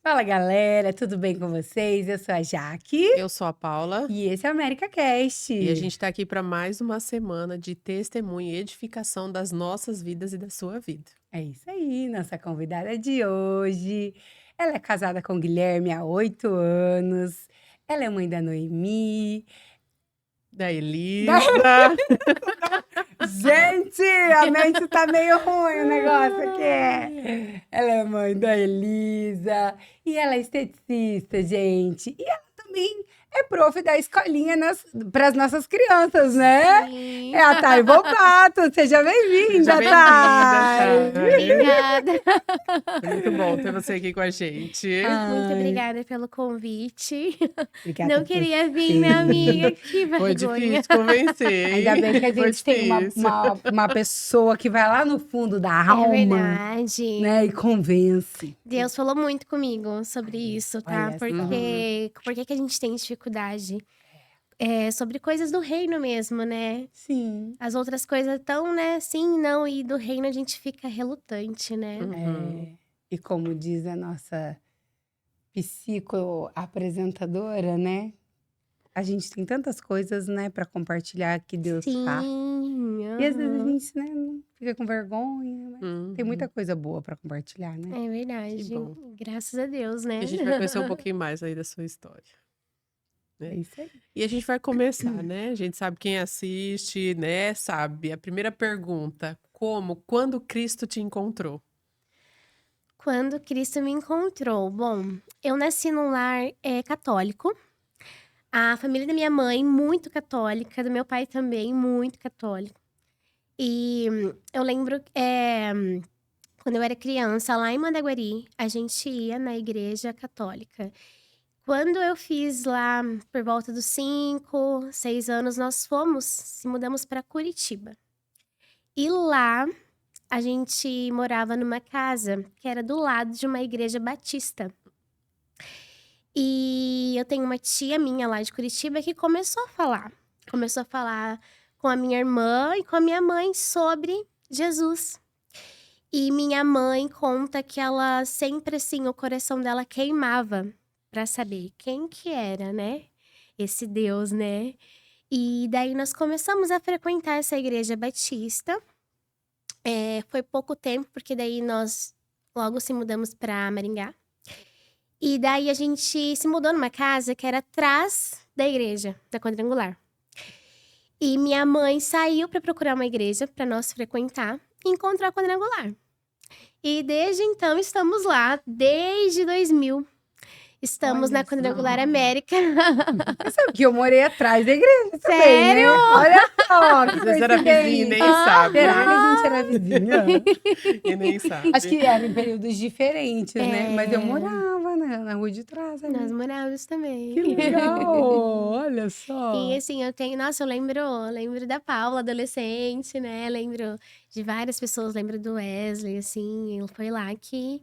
Fala galera, tudo bem com vocês? Eu sou a Jaque Eu sou a Paula e esse é o América Cast. e a gente tá aqui para mais uma semana de testemunho e edificação das nossas vidas e da sua vida. É isso aí, nossa convidada de hoje. Ela é casada com o Guilherme há 8 anos. Ela é mãe da Noemi. Da Elisa. Gente, a mente tá meio ruim o negócio aqui. Ela é mãe da Elisa e ela é esteticista, gente. E ela também é prof da escolinha para as nossas crianças, né? Sim. É a Thay Volpato. Seja bem-vinda, Seja Thay. bem-vinda, Thay. Obrigada. Muito bom ter você aqui com a gente. Muito Ai, obrigada pelo convite. obrigada Não por queria vir, você. minha amiga. Que Foi vergonha. difícil convencer, hein? Ainda bem que a Foi gente tem difícil. uma pessoa que vai lá no fundo da É alma, verdade. né? E convence. Deus falou muito comigo sobre isso, tá? Olha só. Por que a gente tem dificuldade? É sobre coisas do reino mesmo, né? Sim. As outras coisas tão, né? Sim, não. E do reino a gente fica relutante, né? Uhum. E como diz a nossa psicoapresentadora, né? A gente tem tantas coisas, né, para compartilhar que Deus faz. Sim. E às vezes a aham. gente, né, não fica com vergonha, mas tem muita Uhum. coisa boa para compartilhar, né? É verdade. Que bom. Graças a Deus, né? E a gente vai conhecer um pouquinho mais aí da sua história, É né? isso aí. E a gente vai começar, né? A gente sabe quem assiste, né? Sabe. A primeira pergunta: quando Cristo te encontrou? Quando Cristo me encontrou. Bom, eu nasci num lar católico. A família da minha mãe, muito católica. Do meu pai também, muito católico. E eu lembro, quando eu era criança, lá em Mandaguari, a gente ia na igreja católica. Quando eu fiz lá, por volta dos 5, 6 anos, nós se mudamos para Curitiba. E lá, a gente morava numa casa que era do lado de uma igreja batista. E eu tenho uma tia minha lá de Curitiba que começou a falar. Começou a falar com a minha irmã e com a minha mãe sobre Jesus. E minha mãe conta que ela sempre, assim, o coração dela queimava pra saber quem que era, né? Esse Deus, né? E daí nós começamos a frequentar essa igreja batista. Foi pouco tempo, porque daí nós logo se mudamos pra Maringá. E daí a gente se mudou numa casa que era atrás da igreja, da Quadrangular. E minha mãe saiu pra procurar uma igreja pra nós frequentar e encontrou a Quadrangular. E desde então estamos lá, desde 2000. Estamos Olha na Quadrangular América. Você sabe que eu morei atrás da igreja também, né? Sério? Olha só, que Às vezes era vizinho e nem sabe, Será que né? a gente era vizinha? E nem sabe. Acho que era em períodos diferentes, né? Mas eu É. morava na rua de trás ali. Nós morávamos também. Que legal! Olha só. E assim, eu lembro da Paula, adolescente, né? Lembro de várias pessoas, lembro do Wesley, assim, foi lá que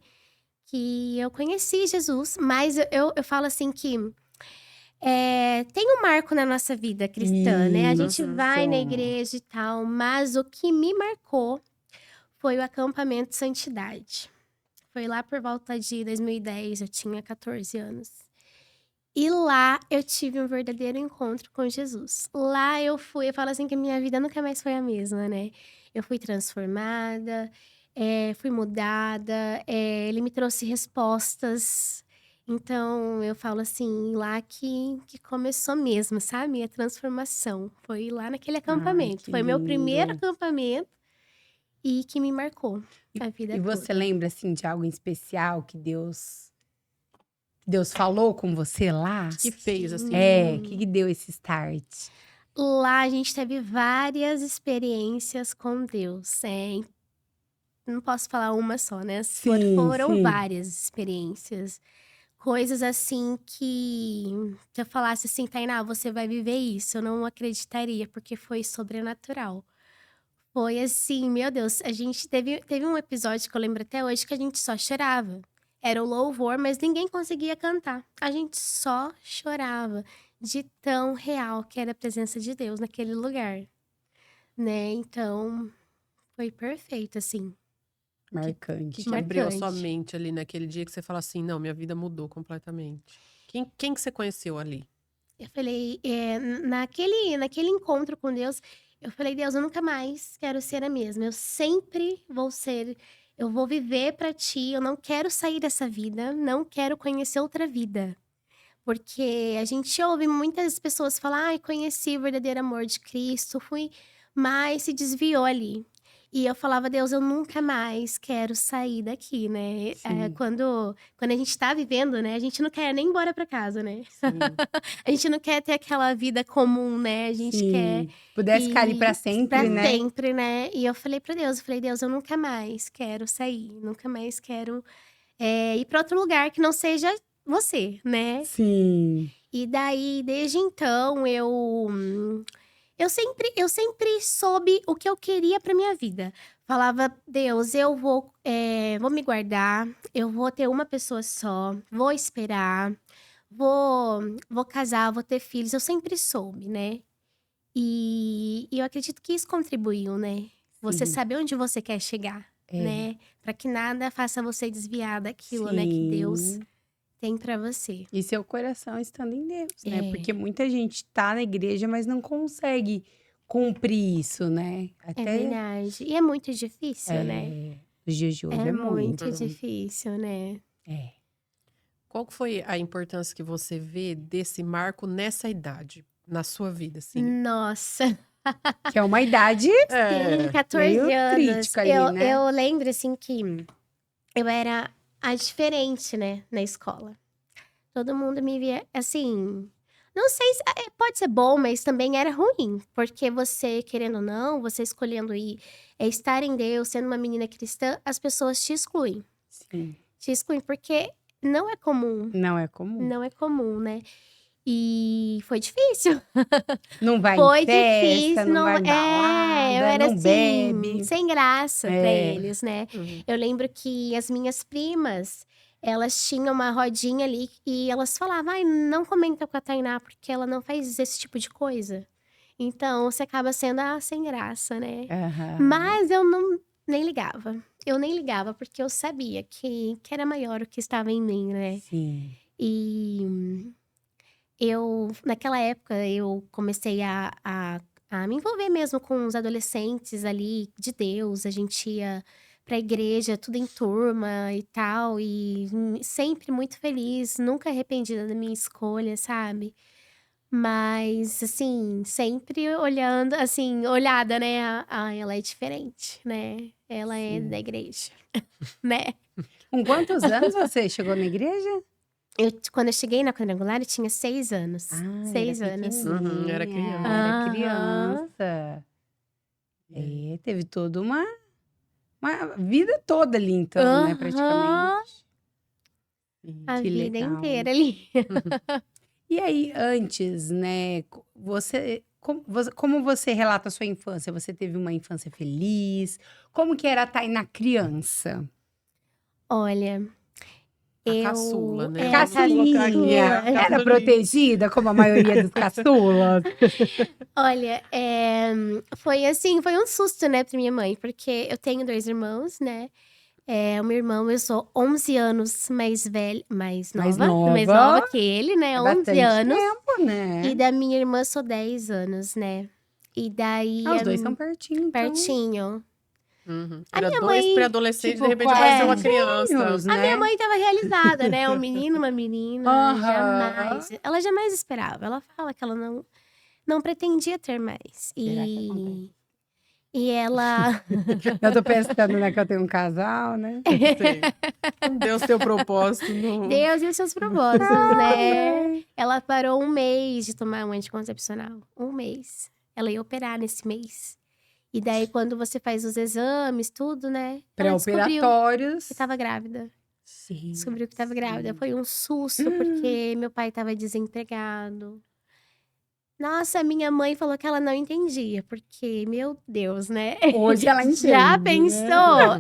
eu conheci Jesus. Mas eu falo assim que tem um marco na nossa vida cristã, né? A gente vai na Isso. igreja e tal, mas o que me marcou foi o acampamento Santidade. Foi lá por volta de 2010, eu tinha 14 anos. E lá eu tive um verdadeiro encontro com Jesus. Lá eu falo assim que a minha vida nunca mais foi a mesma, né? Eu fui transformada, fui mudada, ele me trouxe respostas. Então eu falo assim, lá que começou mesmo, sabe? A transformação. Foi lá naquele Ai, acampamento. que Foi meu primeiro lindo. acampamento. e que me marcou a vida E toda. você lembra, assim, de algo em especial que Deus falou com você lá? Que fez, assim? O que deu esse start? Lá a gente teve várias experiências com Deus. Não posso falar uma só, né? Sim, Foram sim. várias experiências. Coisas assim que se eu falasse assim, Tainá, você vai viver isso, eu não acreditaria, porque foi sobrenatural. Foi assim, meu Deus, a gente teve um episódio que eu lembro até hoje que a gente só chorava. Era o louvor, mas ninguém conseguia cantar. A gente só chorava de tão real que era a presença de Deus naquele lugar, né? Então, foi perfeito, assim. Marcante. Que abriu a sua Marcante. mente ali naquele dia que você fala assim, não, minha vida mudou completamente? Quem que você conheceu ali? Eu falei, naquele encontro com Deus, eu falei, Deus, eu nunca mais quero ser a mesma. Eu sempre vou ser, eu vou viver pra ti, eu não quero sair dessa vida, não quero conhecer outra vida. Porque a gente ouve muitas pessoas falar, ai, conheci o verdadeiro amor de Cristo, mas se desviou ali. E eu falava, Deus, eu nunca mais quero sair daqui, né? Sim. Quando a gente tá vivendo, né? A gente não quer nem ir embora pra casa, né? Sim. A gente não quer ter aquela vida comum, né? A gente quer Pudesse ficar ali pra sempre, pra né? sempre, né? E eu falei pra Deus, Deus, eu nunca mais quero sair, nunca mais quero ir pra outro lugar que não seja você, né? Sim. E daí, desde então, eu sempre soube o que eu queria pra minha vida. Falava, Deus, eu vou me guardar, eu vou ter uma pessoa só, vou esperar, vou casar, vou ter filhos. Eu sempre soube, né? E eu acredito que isso contribuiu, né? Você Sim. saber onde você quer chegar, né? Pra que nada faça você desviar daquilo, né? Que Deus tem pra você. E seu coração estando em Deus, né? É. Porque muita gente tá na igreja, mas não consegue cumprir isso, né? É verdade. E é muito difícil, né? Nos dias de hoje é muito. muito difícil, né? É. Qual que foi a importância que você vê desse marco nessa idade, na sua vida, assim? Nossa, Que é uma idade sim, 14 meio anos. crítica ali, né? Eu lembro, assim, que eu era a diferente, né, na escola. Todo mundo me via, assim... Não sei se pode ser bom, mas também era ruim. Porque você, querendo ou não, você escolhendo estar em Deus, sendo uma menina cristã, as pessoas te excluem. Sim. Te excluem porque não é comum. Não é comum. Não é comum, né? E foi difícil. Não vai Foi em festa, difícil, não vai em balada, eu era não assim, bebe. sem graça pra eles, né? Uhum. Eu lembro que as minhas primas, elas tinham uma rodinha ali e elas falavam, ai, não comenta com a Tainá, porque ela não faz esse tipo de coisa. Então, você acaba sendo, sem graça, né? Aham. Mas eu nem ligava. Eu nem ligava, porque eu sabia que era maior o que estava em mim, né? Sim. E naquela época, eu comecei a me envolver mesmo com os adolescentes ali de Deus. A gente ia pra igreja, tudo em turma e tal. E sempre muito feliz, nunca arrependida da minha escolha, sabe? Mas, assim, sempre olhando, assim, olhada, né? Ela é diferente, né? Ela é Sim. da igreja, né? Com quantos anos você chegou na igreja? Quando eu cheguei na quadrangular, eu tinha 6 anos. 6 era anos. Uhum, era pequenininha, criança. Era Aham. criança. Teve toda uma vida toda ali, então, né, Aham. praticamente. Sim. A Que vida legal. inteira ali. E aí, antes, né, como você relata a sua infância? Você teve uma infância feliz? Como que era a Tainá criança? Olha, A caçula, né? É, Vamos colocar aqui, Caçulinha. a Era caçulinha. protegida, como a maioria dos caçulas? Olha, foi assim, foi um susto, né, pra minha mãe. Porque eu tenho 2 irmãos, né? O meu irmão, eu sou 11 anos mais Mais mais nova. nova que ele, né? É 11 bastante anos. tempo, né? E da minha irmã, eu sou 10 anos, né? E daí... Os dois são pertinho, então. pertinho. Uhum. A Era minha 2 mãe, pré-adolescentes, tipo, de repente apareceu uma 40 criança. anos, A né? minha mãe tava realizada, né? Um menino, uma menina. Aham. Jamais. Ela jamais esperava. Ela fala que ela não pretendia ter mais. Será que acontece? E ela Eu tô pensando, né, que eu tenho um casal, né? Sei. Deus tem o propósito. Deus e os seus propósitos, né? Ai. Ela parou 1 mês de tomar um anticoncepcional. 1 mês. Ela ia operar nesse mês. E daí, quando você faz os exames, tudo, né? Ela descobriu Pré-operatórios. que tava grávida. Sim. Descobriu que tava grávida. sim. Foi um susto, porque meu pai tava desempregado. Nossa, minha mãe falou que ela não entendia, porque, meu Deus, né? Hoje ela entende, Já né? pensou?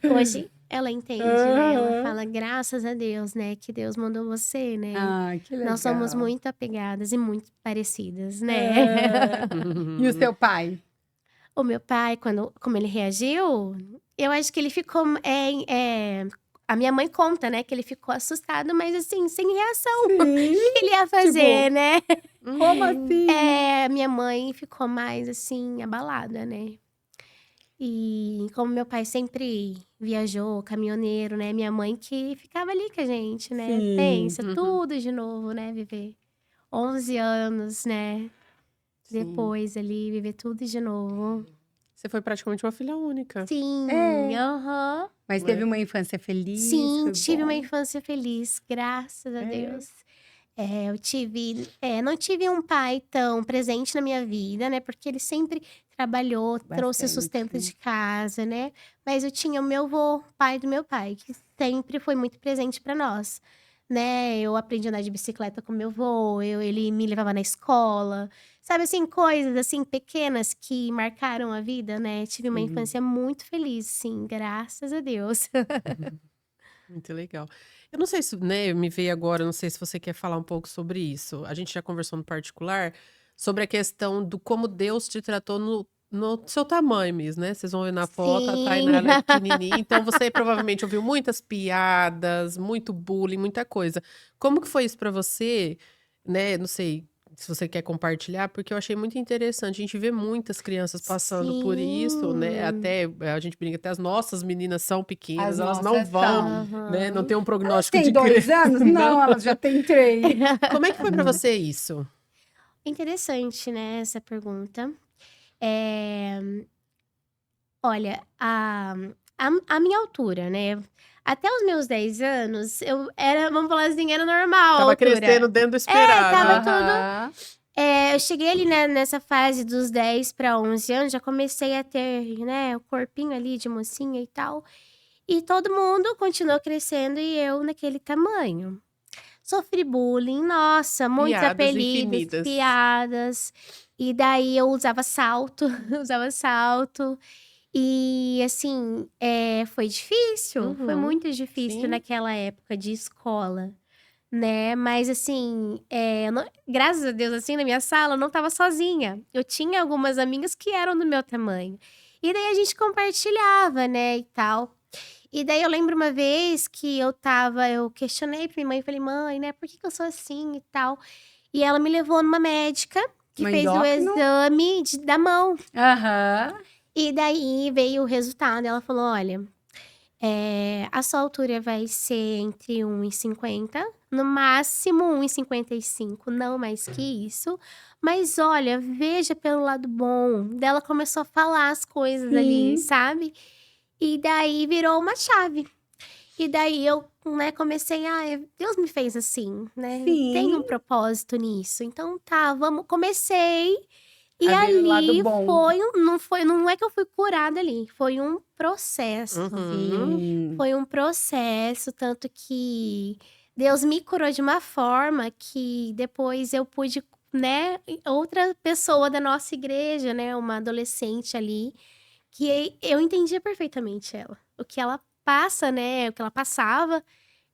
Hoje ela entende, né? Ela Aham. fala, graças a Deus, né? Que Deus mandou você, né? Ai, que legal. Nós somos muito apegadas e muito parecidas, né? É. E o seu pai? O meu pai, como ele reagiu, eu acho que ele ficou. A minha mãe conta, né? Que ele ficou assustado, mas assim, sem reação. O Sim. que ele ia fazer, né? Como assim? Minha mãe ficou mais assim, abalada, né? E como meu pai sempre viajou, caminhoneiro, né? Minha mãe que ficava ali com a gente, né? Sim. Pensa, Uhum. tudo de novo, né? Viver 11 anos, né? Sim. Depois ali, viver tudo de novo. Você foi praticamente uma filha única. Sim, É. aham. Mas teve uma infância feliz? Sim, foi tive uma bom? infância feliz, graças a É. Deus. Eu tive, não tive um pai tão presente na minha vida, né? Porque ele sempre trabalhou, trouxe o sustento Bastante. de casa, né? Mas eu tinha o meu avô, pai do meu pai, que sempre foi muito presente para nós, né? Eu aprendi a andar de bicicleta com meu avô, ele me levava na escola, sabe assim, coisas assim pequenas que marcaram a vida, né? Tive uma Sim. infância muito feliz, sim, graças a Deus. Muito legal. Eu não sei se, né, me veio agora, não sei se você quer falar um pouco sobre isso. A gente já conversou no particular sobre a questão do como Deus te tratou no seu tamanho mesmo, né? Vocês vão ver na foto, a Sim. Tainá ela é pequenininha, então você provavelmente ouviu muitas piadas, muito bullying, muita coisa. Como que foi isso pra você, né? Não sei se você quer compartilhar, porque eu achei muito interessante. A gente vê muitas crianças passando por isso, né? Sim. Até a gente brinca, até as nossas meninas são pequenas, As elas não nossas vão, são. né? Não Aham. tem um Elas prognóstico têm de 2 anos? Não, Não. elas já têm 3. Como é que foi pra você isso? Interessante, né, essa pergunta. Eh, Olha, a minha altura, né, até os meus 10 anos, eu era, vamos falar assim, era normal a Tava altura. crescendo dentro do esperado. tava tudo. Aham. Eu cheguei ali, né, nessa fase dos 10 para 11 anos, já comecei a ter, né, o corpinho ali de mocinha e tal. E todo mundo continuou crescendo e eu naquele tamanho. Sofri bullying, nossa, muitos Piadas apelidos, infinitas. piadas. E daí eu usava salto, usava salto. E assim, foi difícil, foi Uhum, muito difícil sim. naquela época de escola, né? Mas assim, graças a Deus, assim, na minha sala eu não tava sozinha. Eu tinha algumas amigas que eram do meu tamanho. E daí a gente compartilhava, né, e tal. E daí eu lembro uma vez que eu questionei pra minha mãe, falei, mãe, né, por que que eu sou assim e tal? E ela me levou numa médica que Uma fez o endócrino? exame da mão. Aham. E daí veio o resultado. Ela falou: olha, a sua altura vai ser entre 1,50, no máximo 1,55, não mais que isso. Mas olha, veja pelo lado bom. Daí ela começou a falar as coisas ali, Sim. sabe? E daí virou uma chave. E daí eu, né, comecei, Deus me fez assim, né? Tem um Sim. propósito nisso. Então tá, comecei. E A ver o lado ali bom. não é que eu fui curada ali, foi um processo. Uhum. Sim. Foi um processo, tanto que Deus me curou de uma forma que depois eu pude, né, outra pessoa da nossa igreja, né, uma adolescente ali, que eu entendia perfeitamente ela. O que ela passa, né, o que ela passava,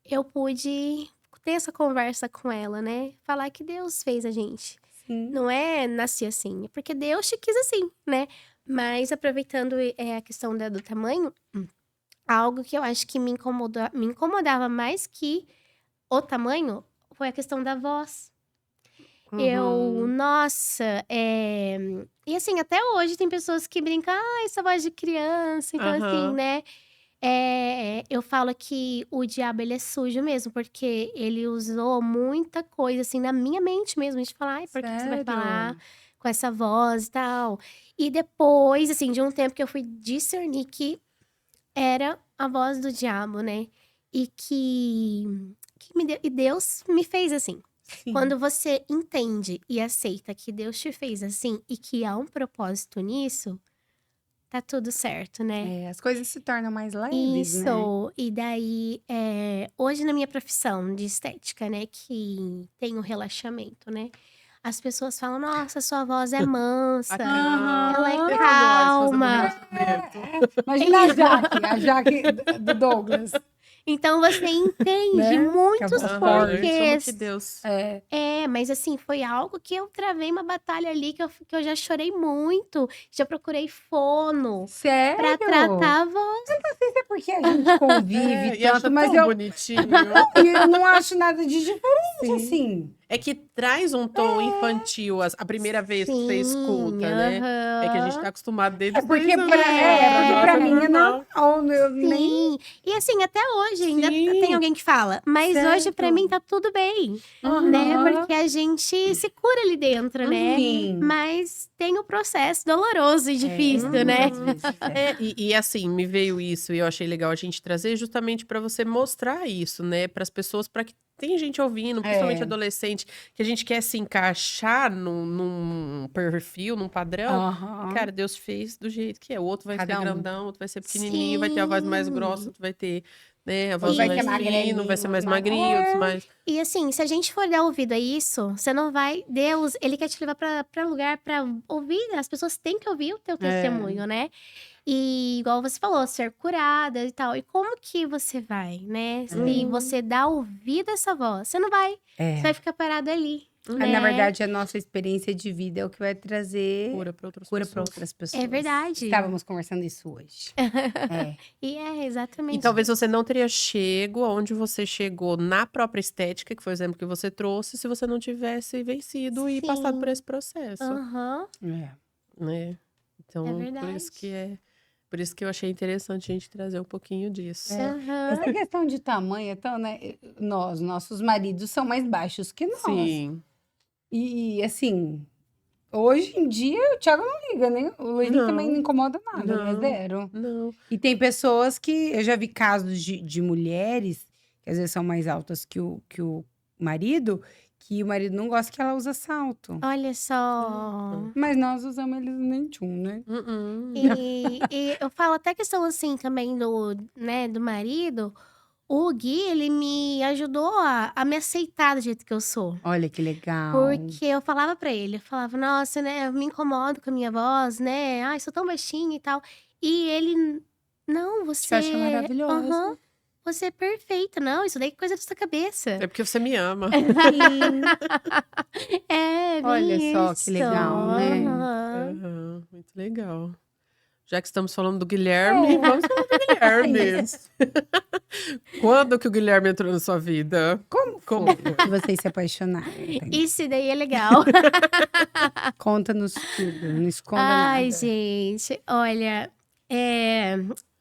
eu pude ter essa conversa com ela, né, falar que Deus fez a gente. Sim. Não é nasci assim, é porque Deus te quis assim, né? Mas aproveitando a questão do tamanho, algo que eu acho que me incomodava mais que o tamanho foi a questão da voz. Uhum. Nossa, e assim, até hoje tem pessoas que brincam, essa voz de criança. Então, assim, Aham. né? Eu falo que o diabo, ele é sujo mesmo, porque ele usou muita coisa, assim, na minha mente mesmo. A gente fala, por que que você vai falar Sério? com essa voz e tal. E depois, assim, de um tempo que eu fui discernir que era a voz do diabo, né? E e Deus me fez assim. Sim. Quando você entende e aceita que Deus te fez assim e que há um propósito nisso, tá tudo certo, né? As coisas se tornam mais leves, né? Isso. E daí, hoje na minha profissão de estética, né, que tem o relaxamento, né? As pessoas falam, nossa, sua voz é mansa, ela é Tem a voz calma. fazendo relaxamento. Imagina a Jaque do Douglas. Então você entende Né? muitos Que a voz Aham, forte. como porquês. que Deus... Mas assim, foi algo que eu travei uma batalha ali, que eu já chorei muito. Já procurei fono Sério? pra tratar a voz. Não sei se é porque a gente convive e acha tanto, mas tão bonitinho. eu não acho nada de diferente, Sim. assim. É que traz um tom infantil a primeira vez que você escuta, né? É que a gente tá acostumado desde É porque os 3 anos. porque pra mim é normal. normal. Eu nem... Sim. E assim, até hoje ainda Sim. tem alguém que fala. Mas hoje, Certo. pra mim, tá tudo bem. Aham. Né? Porque a gente se cura ali dentro, né? Sim. Mas tem o processo doloroso e difícil, né? Muitas vezes é. E assim, me veio isso e eu achei legal a gente trazer justamente pra você mostrar isso, né? Para as pessoas, para que tem gente ouvindo, principalmente adolescente, que a gente quer se encaixar num perfil, num padrão. Aham. Cara, Deus fez do jeito que é. O outro vai Cada ser um. grandão, outro vai ser pequenininho, vai ter a voz mais grossa, outro vai ter, né, a voz vai mais ser fino, vai ser mais magrelinho, magrinho, outros mais... E assim, se a gente for dar ouvido a isso, você não vai. Deus, ele quer te levar pra lugar pra ouvir. As pessoas têm que ouvir o teu testemunho, né? E igual você falou, ser curada e tal. E como que você vai, né? Se você dá ouvido a essa voz, você não vai. Você vai ficar parado ali. Né? Na verdade, a nossa experiência de vida é o que vai trazer Cura pra outras cura pessoas. para outras pessoas. É verdade. Estávamos conversando isso hoje. É. E é exatamente. E talvez você não teria chego aonde você chegou na própria estética, que foi o exemplo que você trouxe, se você não tivesse vencido e passado por esse processo, Aham. É. né? Então, É verdade. por isso que eu achei interessante a gente trazer um pouquinho disso. Aham. Essa questão de tamanho, então, né? Nossos maridos são mais baixos que nós. Sim. E assim, hoje em dia o Thiago não liga, nem o Luiz Não. também não incomoda nada, Não. né? Zero. Não. E tem pessoas que eu já vi casos de mulheres que às vezes são mais altas que o marido, que o marido não gosta que ela usa salto. Olha só. Mas nós usamos eles nem tchum, né? E eu falo até questão assim também do marido. O Gui, ele me ajudou a me aceitar do jeito que eu sou. Olha que legal. Porque eu falava pra ele, eu falava, nossa, né, eu me incomodo com a minha voz, né? Ai, sou tão baixinha e tal. E ele, não, você. acha maravilhosa. Aham, você é perfeita. Não, isso daí é coisa da sua cabeça. É porque você me ama. É, bem Olha só que isso. legal, né? Aham. Aham, muito legal. Já que estamos falando do Guilherme, vamos falar do Guilherme. Quando que o Guilherme entrou na sua vida? Como Como foi que vocês se apaixonaram? Isso daí é legal. Conta-nos tudo, não esconda Ai, nada. gente, olha,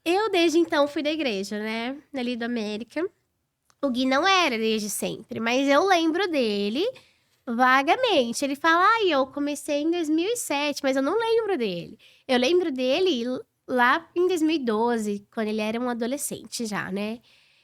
eu desde então fui da igreja, né? Ali do América. O Gui não era desde sempre, mas eu lembro dele vagamente. Ele fala, eu comecei em 2007, mas eu não lembro dele. Eu lembro dele lá em 2012, quando ele era um adolescente já, né?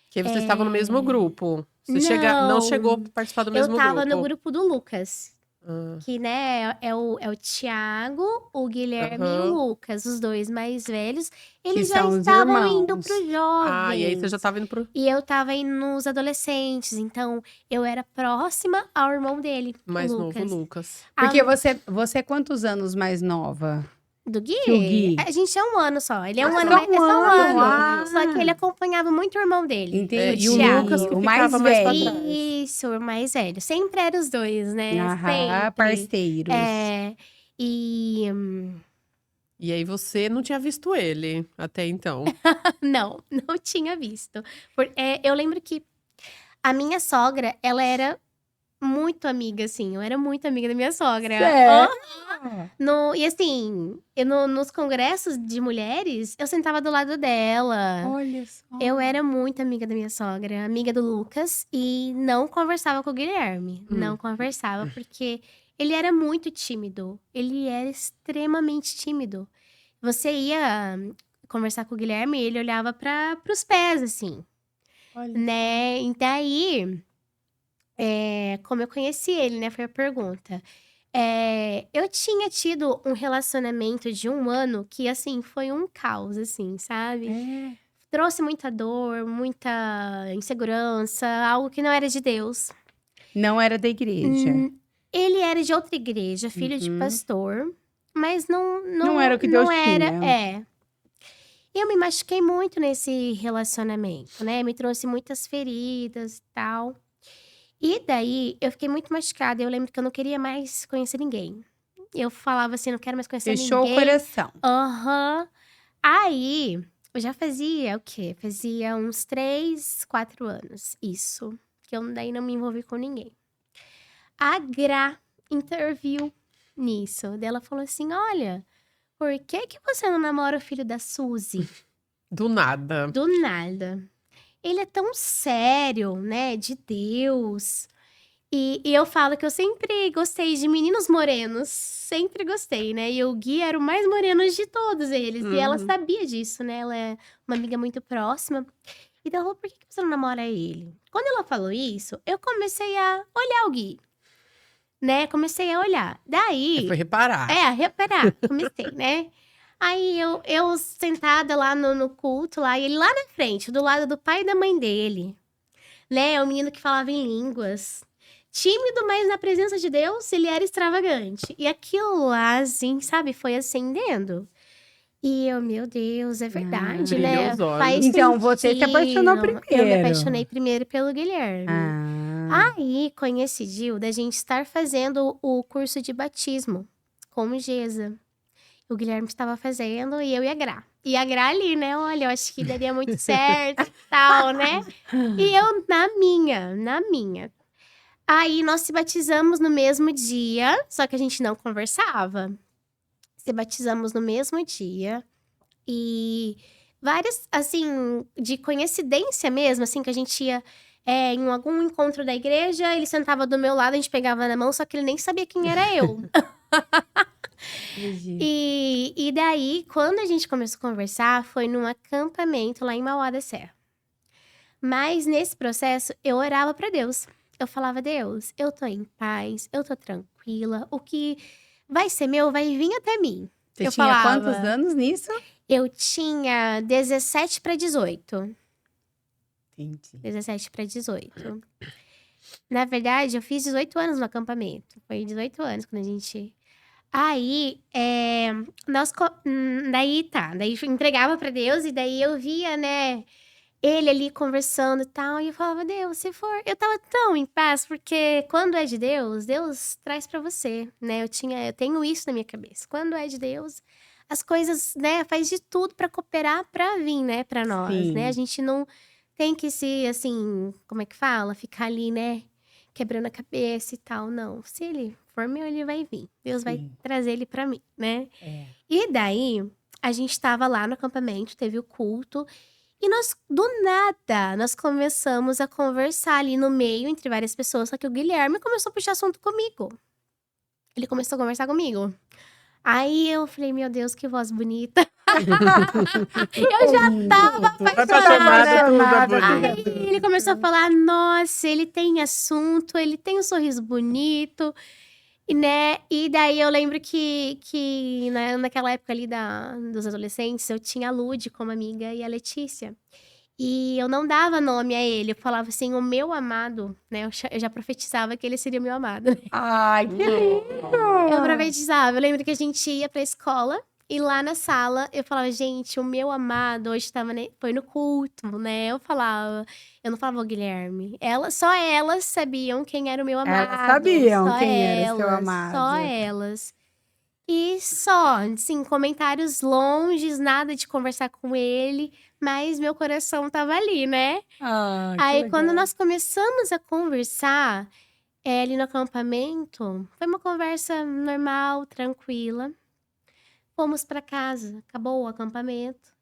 Que aí vocês estavam no mesmo grupo. Você Não. não chegou a participar do mesmo Eu tava grupo. no grupo do Lucas. Ah, Que, né, é o Thiago, o Guilherme e Aham. o Lucas, os dois mais velhos. Eles já são os estavam irmãos. indo pro jovens. e aí você já tava indo pro E eu tava indo nos adolescentes, então eu era próxima ao irmão dele, mais o novo, Lucas. Lucas. Porque você é quantos anos mais nova? Do Gui? Que o Gui. A gente é um ano só. Ele é um Ah, ano só mais. É só um um ano. ano. Só que ele acompanhava muito o irmão dele. Entendi. E o Thiago. Lucas que o mais ficava mais pra velho. trás. Isso, o mais velho. Sempre eram os dois, né? Aham, Sempre. parceiros. E. E aí você não tinha visto ele até então. Não, não tinha visto. Eu lembro que a minha sogra, ela era muito amiga, assim. Eu era muito amiga da minha sogra. Sério? E assim, nos congressos de mulheres, eu sentava do lado dela. Olha só. Eu era muito amiga da minha sogra, amiga do Lucas, e não conversava com o Guilherme. Não conversava, porque Ele era muito tímido. Ele era extremamente tímido. Você ia conversar com o Guilherme, ele olhava para os pés, assim, Olha. né? E daí, como eu conheci ele, né? Foi a pergunta. Eu tinha tido um relacionamento de 1 ano que, assim, foi um caos, assim, sabe? É. Trouxe muita dor, muita insegurança, algo que não era de Deus. Não era da igreja. Ele era de outra igreja, filho de Uhum. pastor, mas não, Não era o que Deus não era, tinha. Eu me machuquei muito nesse relacionamento, né? Me trouxe muitas feridas e tal. E daí, eu fiquei muito machucada. Eu lembro que eu não queria mais conhecer ninguém. Eu falava assim, não quero mais conhecer Fechou o ninguém. coração. Aham. Aí, eu já fazia o quê? Fazia uns 3, 4 anos, isso. Que eu daí não me envolvi com ninguém. A Gra interviu nisso. Daí ela falou assim, olha, por que que você não namora o filho da Suzy? Do nada. Do nada. Ele é tão sério, né? De Deus. E eu falo que eu sempre gostei de meninos morenos. Sempre gostei, né? E o Gui era o mais moreno de todos eles. E ela Uhum. sabia disso, né? Ela é uma amiga muito próxima. Então ela falou, por que que você não namora ele? Quando ela falou isso, eu comecei a olhar o Gui. Né? Comecei a olhar. Daí... Foi reparar. a reparar. Comecei, né? Aí eu sentada lá no culto, lá, e ele lá na frente, do lado do pai e da mãe dele. Né? O menino que falava em línguas. Tímido, mas na presença de Deus, ele era extravagante. E aquilo lá, assim, sabe, foi acendendo. E eu, meu Deus, é verdade, Brilhou né? os olhos. Faz Então, você se apaixonou sentido. Eu me primeiro. apaixonei primeiro pelo Guilherme. Ah. Aí, coincidiu da gente estar fazendo o curso de batismo com o Gesa. O Guilherme estava fazendo e eu e a Gra. E a Gra ali, né? Olha, eu acho que daria muito certo e tal, né? E eu na minha. Aí, nós se batizamos no mesmo dia, só que a gente não conversava. Se batizamos no mesmo dia. E várias, assim, de coincidência mesmo, assim, que a gente ia em algum encontro da igreja, ele sentava do meu lado, a gente pegava na mão, só que ele nem sabia quem era eu. Acredito. E daí, quando a gente começou a conversar, foi num acampamento lá em Mauá da Serra. Mas nesse processo, eu orava pra Deus. Eu falava, Deus, eu tô em paz, eu tô tranquila, o que vai ser meu vai vir até mim. Você eu tinha falava, quantos anos nisso? Eu tinha 17 para 18. Entendi. 17 para 18. Na verdade, eu fiz 18 anos no acampamento. Foi 18 anos quando a gente... Aí, daí eu entregava pra Deus e daí eu via, né, ele ali conversando e tal. E eu falava, Deus, se for... Eu tava tão em paz, porque quando é de Deus, Deus traz pra você, né? Eu tenho isso na minha cabeça. Quando é de Deus, as coisas, né, faz de tudo pra cooperar pra vir, né, pra nós, né? A Sim. gente não tem que se, assim, como é que fala? Ficar ali, né, quebrando a cabeça e tal. Não, se ele for meu, ele vai vir. Deus vai Sim. trazer ele pra mim, né? É. E daí, a gente tava lá no acampamento, teve o culto. E nós, do nada, nós começamos a conversar ali no meio, entre várias pessoas. Só que o Guilherme começou a puxar assunto comigo. Ele começou a conversar comigo. Aí eu falei, meu Deus, que voz bonita. Eu já tava Apaixonada, tudo é bonito. Aí ele começou a falar, nossa, ele tem assunto, ele tem um sorriso bonito. E, né? E daí eu lembro que naquela época ali dos adolescentes, eu tinha a Lud como amiga e a Letícia. E eu não dava nome a ele, eu falava assim, o meu amado, né? Eu já profetizava que ele seria o meu amado. Ai, que lindo! Eu profetizava. Eu lembro que a gente ia pra escola e lá na sala eu falava, gente, o meu amado hoje foi no culto, né? Eu não falava o Guilherme. Só elas sabiam quem era o meu amado. Elas sabiam só quem era o seu elas, amado. Só elas. E só, assim, comentários longes, nada de conversar com ele, mas meu coração tava ali, né? Ah, que Aí, legal. quando nós começamos a conversar ali no acampamento, foi uma conversa normal, tranquila. Fomos pra casa, acabou o acampamento.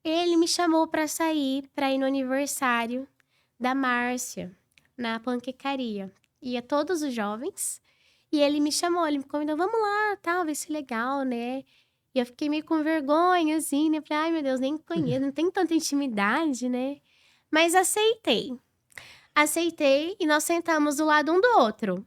Ele me chamou pra sair, pra ir no aniversário da Márcia, na panquecaria. Ia todos os jovens E ele me chamou, ele me convidou, vamos lá, tal, vai ser legal, né? E eu fiquei meio com vergonha, assim, né? Falei, ai, meu Deus, nem conheço, não tem tanta intimidade, né? Mas aceitei. Aceitei e nós sentamos do lado um do outro.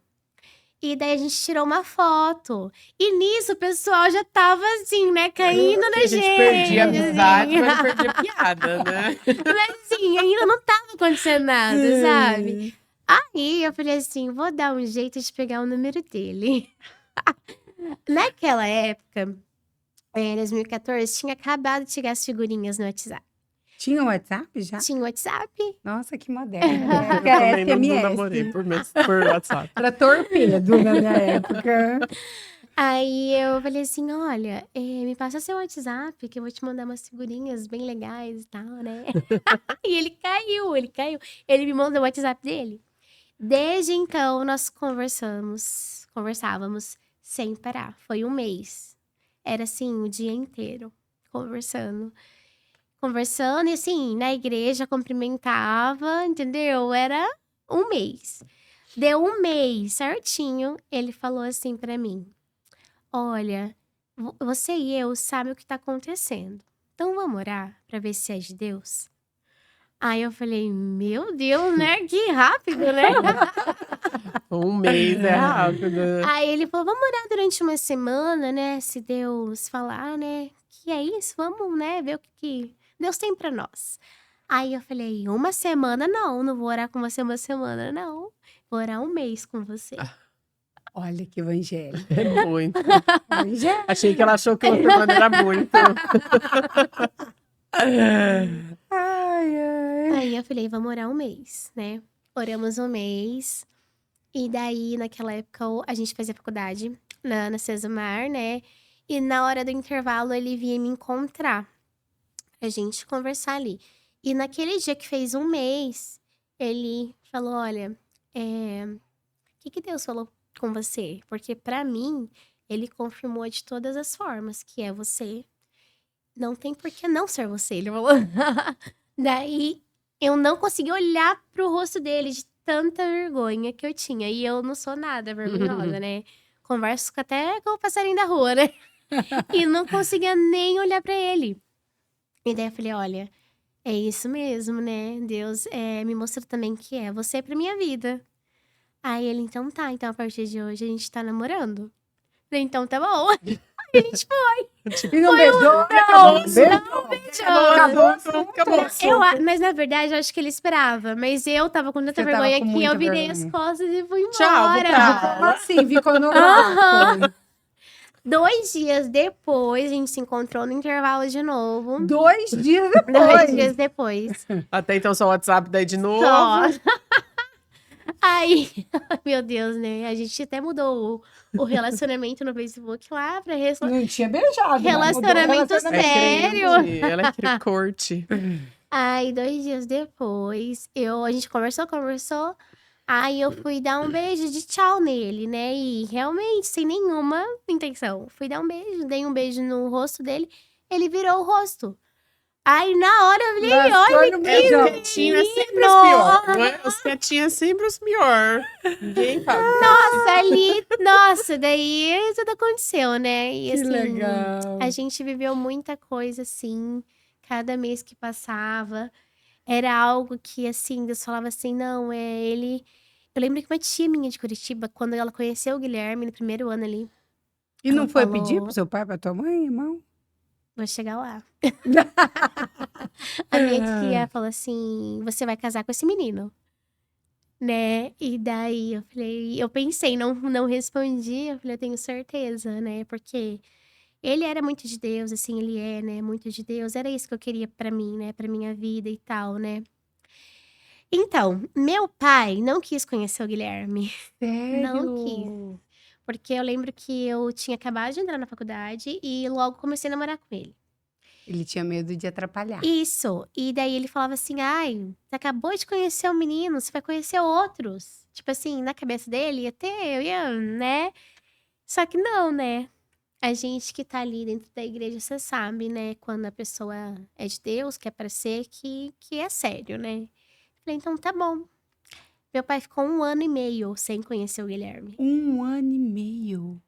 E daí a gente tirou uma foto. E nisso o pessoal já tava assim, né? Caindo na A gente perdia a gente. amizade, assim. mas não perdia a piada, né? Mas assim, ainda não tava acontecendo nada, sabe? Aí eu falei assim, vou dar um jeito de pegar o número dele. Naquela época, em 2014, tinha acabado de chegar as figurinhas no WhatsApp. Tinha o WhatsApp já? Tinha o WhatsApp. Nossa, que moderno. Eu Porque era também não SMS. namorei por WhatsApp. Era torpedo na minha época. Aí eu falei assim, olha, me passa seu WhatsApp, que eu vou te mandar umas figurinhas bem legais e tal, né? E ele caiu. Ele me mandou o WhatsApp dele. Desde então, nós conversávamos sem parar. Foi um mês. Era assim, o dia inteiro, conversando. Conversando, e assim, na igreja cumprimentava, entendeu? Era um mês. Deu um mês certinho, ele falou assim pra mim: olha, você e eu sabe o que tá acontecendo. Então vamos orar pra ver se é de Deus? Aí eu falei, meu Deus, né? Que rápido, né? Um mês é rápido. Aí ele falou, vamos orar durante uma semana, né? Se Deus falar, né? Que é isso, vamos, né? Ver o que Deus tem pra nós. Aí eu falei, uma semana não vou orar com você uma semana, não. Vou orar um mês com você. Olha que evangelho. É muito. Evangelho. Achei que ela achou que uma semana era muito. Ai, ai. Aí eu falei, vamos orar um mês, né? Oramos um mês. E daí, naquela época, a gente fazia faculdade na Cesumar, né? E na hora do intervalo, ele vinha me encontrar pra gente conversar ali. E naquele dia que fez um mês, ele falou, olha, o que Deus falou com você? Porque pra mim, ele confirmou de todas as formas que é você. Não tem por que não ser você, ele falou. Daí, eu não consegui olhar pro rosto dele de tanta vergonha que eu tinha. E eu não sou nada vergonhosa, né? Converso até com o passarinho da rua, né? E não conseguia nem olhar pra ele. E daí eu falei, olha, é isso mesmo, né? Deus me mostrou também que é você pra minha vida. Aí ele, então tá. Então a partir de hoje a gente tá namorando. Falei, então tá bom. Aí a gente foi. E não beijou? Acabou o assunto. Acabou o assunto. Acabou o assunto. Mas na verdade, eu acho que ele esperava. Mas eu tava com tanta Você tava vergonha com que muita eu virei as vergonha. costas e fui embora. Tchau, vou pra Como assim? Ficou no vácuo. 2 dias depois, a gente se encontrou no intervalo de novo. 2 dias 2 depois. dias depois. Até então, só o WhatsApp daí de novo. Só. Aí, meu Deus, né? A gente até mudou o relacionamento no Facebook lá pra Não tinha beijado. né? Relacionamento Mudou o É sério. crente, ela é corte. Aí, 2 dias depois, a gente conversou. Aí eu fui dar um beijo de tchau nele, né? E realmente, sem nenhuma intenção. Fui dar um beijo, dei um beijo no rosto dele, ele virou o rosto. Aí na hora eu falei, Lascou olha no que beijão. Os quietinhos é sempre os piores, não é? Os quietinhos é sempre os piores. Ninguém fala. nossa, ali, nossa, daí tudo aconteceu, né? E Que assim, legal. a gente viveu muita coisa assim, cada mês que passava. Era algo que, assim, Deus falava assim, não, ele... Eu lembro que uma tia minha de Curitiba, quando ela conheceu o Guilherme no primeiro ano ali, E não ela foi falou, pedir pro seu pai, pra tua mãe, irmão? vou chegar lá. A minha tia falou assim, você vai casar com esse menino, né? E daí eu pensei, não respondi, eu falei, eu tenho certeza, né? Porque ele era muito de Deus, assim, ele é, né? Muito de Deus, era isso que eu queria pra mim, né? Pra minha vida e tal, né? Então, meu pai não quis conhecer o Guilherme. Não quis. Porque eu lembro que eu tinha acabado de entrar na faculdade e logo comecei a namorar com ele. Ele tinha medo de atrapalhar. Isso. E daí ele falava assim, ai, você acabou de conhecer o menino, você vai conhecer outros. Tipo assim, na cabeça dele, eu ia, né? Só que não, né? A gente que tá ali dentro da igreja, você sabe, né? Quando a pessoa é de Deus, que é pra ser, que é sério, né? Falei, então tá bom. Meu pai ficou 1 ano e meio sem conhecer o Guilherme. 1 ano e meio.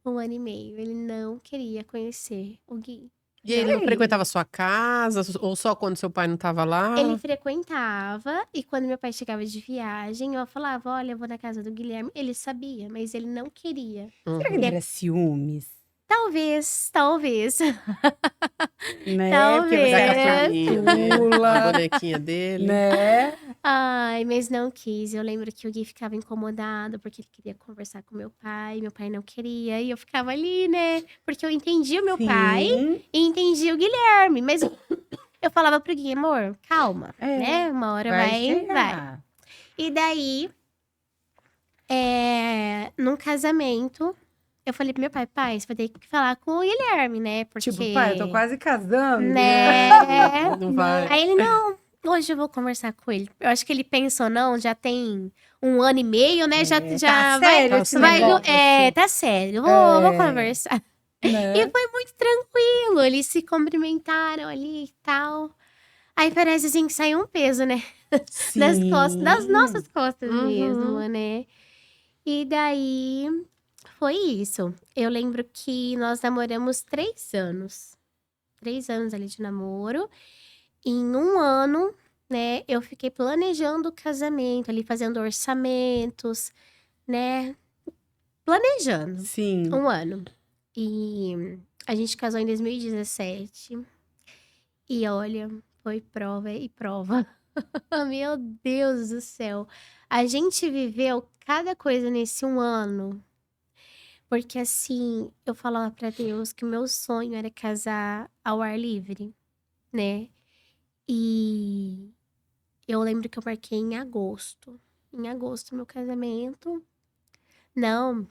1 ano e meio. Ele não queria conhecer o Gui. E ele não Ei. frequentava a sua casa? Ou só quando seu pai não tava lá? Ele frequentava, e quando meu pai chegava de viagem, eu falava, olha, eu vou na casa do Guilherme. Ele sabia, mas ele não queria. Será que Uhum. ele era ciúmes? Talvez. Né? Porque você Talvez. era Bonequinha, né? A caçula, bonequinha dele. né? Ai, mas não quis. Eu lembro que o Gui ficava incomodado porque ele queria conversar com meu pai não queria. E eu ficava ali, né? Porque eu entendia o meu pai Sim. e entendia o Guilherme. Mas eu falava pro Gui, amor, calma, É, né? Uma hora vai vai. chegar. E daí, num casamento, eu falei pro meu pai, você vai ter que falar com o Guilherme, né? Porque, Tipo, pai, eu tô quase casando. né? Não vai. Aí ele, não, hoje eu vou conversar com ele. Eu acho que ele pensou, não, já tem 1 ano e meio, né? Já Tá vai, sério Tá esse vai, sério. negócio? tá sério, vou É. conversar. Né? E foi muito tranquilo, eles se cumprimentaram ali e tal. Aí parece assim que saiu um peso, né? Das costas, das nossas costas Uhum. mesmo, né? E daí foi isso. Eu lembro que nós namoramos 3 anos. 3 anos ali de namoro. Em 1 ano, né, eu fiquei planejando o casamento, ali fazendo orçamentos, né? Planejando. Sim. 1 ano. E a gente casou em 2017. E olha, foi prova e prova. Meu Deus do céu. A gente viveu cada coisa nesse 1 ano. Porque assim, eu falava pra Deus que o meu sonho era casar ao ar livre, né? E eu lembro que eu marquei em agosto. Em agosto, meu casamento. Não,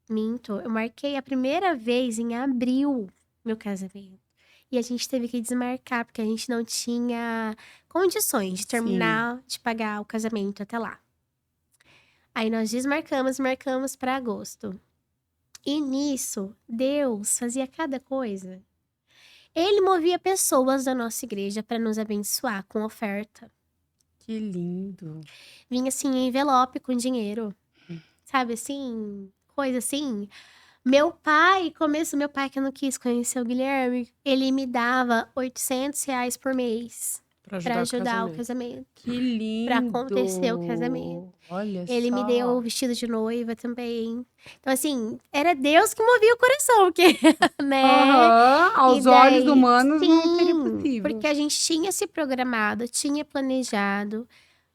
minto. Eu marquei a primeira vez em abril, meu casamento. E a gente teve que desmarcar, porque a gente não tinha condições de terminar de pagar o casamento até lá. Aí nós marcamos para agosto. E nisso, Deus fazia cada coisa. Ele movia pessoas da nossa igreja para nos abençoar com oferta. Que lindo. Vinha assim, em envelope com dinheiro. Sabe assim? Coisa assim. Meu pai que eu não quis conhecer o Guilherme, ele me dava R$ 800 por mês Pra para ajudar o ajudar o casamento. casamento. Que lindo. Pra acontecer o casamento. Olha Ele só. me deu o vestido de noiva também. Então, assim, era Deus que movia o coração, porque, né? Aham, aos E olhos daí, humanos não seria sim, possível. porque a gente tinha se programado, tinha planejado,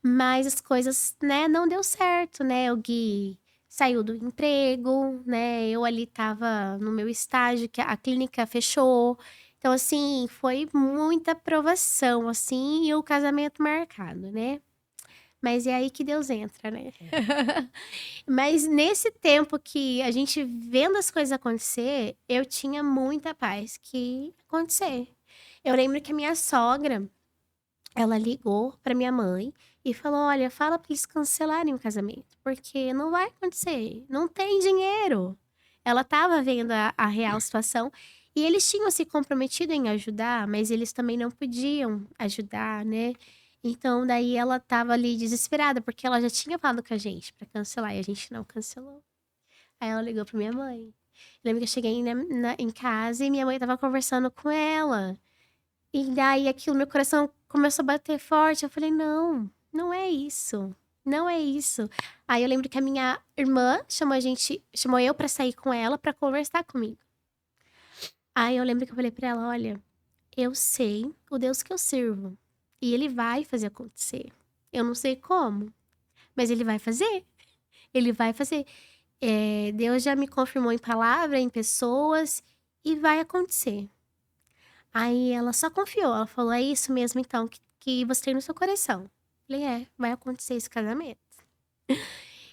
mas as coisas, né, não deu certo, né? O Gui saiu do emprego, né? Eu ali tava no meu estágio, que a clínica fechou. Então, assim, foi muita provação, assim, e o casamento marcado, né? Mas é aí que Deus entra, né? Mas nesse tempo que a gente vendo as coisas acontecer, eu tinha muita paz que acontecer. Eu lembro que a minha sogra, ela ligou pra minha mãe e falou: olha, fala pra eles cancelarem o casamento, porque não vai acontecer, não tem dinheiro. Ela tava vendo a real situação e eles tinham se comprometido em ajudar, mas eles também não podiam ajudar, né? Então, daí ela tava ali desesperada, porque ela já tinha falado com a gente pra cancelar e a gente não cancelou. Aí ela ligou pra minha mãe. Lembro que eu cheguei em casa e minha mãe tava conversando com ela. E daí aquilo, meu coração começou a bater forte. Eu falei, não, não é isso. Não é isso. Aí eu lembro que a minha irmã chamou eu pra sair com ela pra conversar comigo. Aí eu lembro que eu falei pra ela, olha, eu sei o Deus que eu sirvo. E ele vai fazer acontecer. Eu não sei como, mas ele vai fazer. Ele vai fazer. Deus já me confirmou em palavra, em pessoas, e vai acontecer. Aí ela só confiou. Ela falou, é isso mesmo então que você tem no seu coração. Eu falei, vai acontecer esse casamento.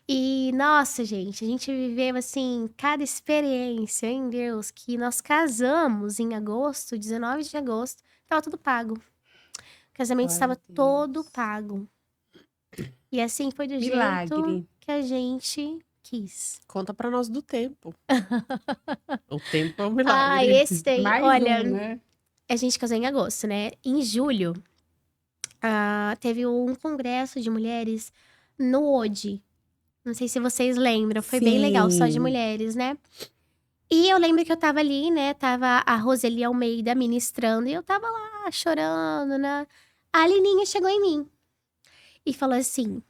E, nossa, gente, a gente viveu, assim, cada experiência em Deus, que nós casamos em agosto, 19 de agosto, tava tudo pago. O casamento Glória estava a Deus. todo pago. E assim foi do jeito Milagre. que a gente quis. Conta pra nós do tempo. O tempo é um Ah, milagre. esse daí, Mais olha, né? a gente casou em agosto, né? Em julho, teve um congresso de mulheres no Ode. Não sei se vocês lembram, foi bem legal, só de Sim. mulheres, né? E eu lembro que eu tava ali, né? Tava a Roseli Almeida ministrando e eu tava lá chorando, né? A Lininha chegou em mim e falou assim: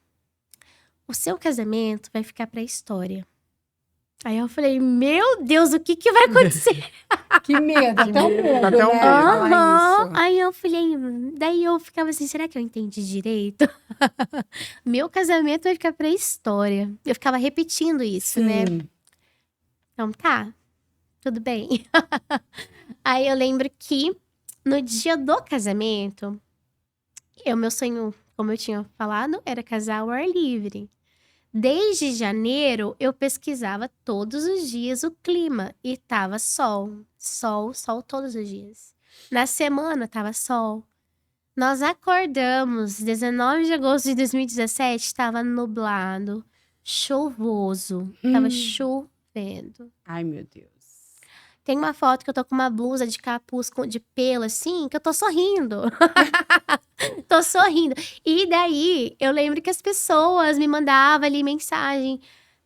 o seu casamento vai ficar pra história. Aí eu falei: meu Deus, o que vai acontecer? Que medo, até um medo, Até um né? medo. Falar Aham. isso. Aí eu falei, daí eu ficava assim, será que eu entendi direito? Meu casamento vai ficar pra história. Eu ficava repetindo isso, né? Sim. Então tá, tudo bem. Aí eu lembro que no dia do casamento, meu sonho, como eu tinha falado, era casar ao ar livre. Desde janeiro, eu pesquisava todos os dias o clima e tava sol, sol, sol todos os dias. Na semana tava sol. Nós acordamos 19 de agosto de 2017, estava nublado, chuvoso, tava chovendo. Ai, meu Deus. Tem uma foto que eu tô com uma blusa de capuz de pelo, assim, que eu tô sorrindo. Tô sorrindo. E daí, eu lembro que as pessoas me mandavam ali mensagem.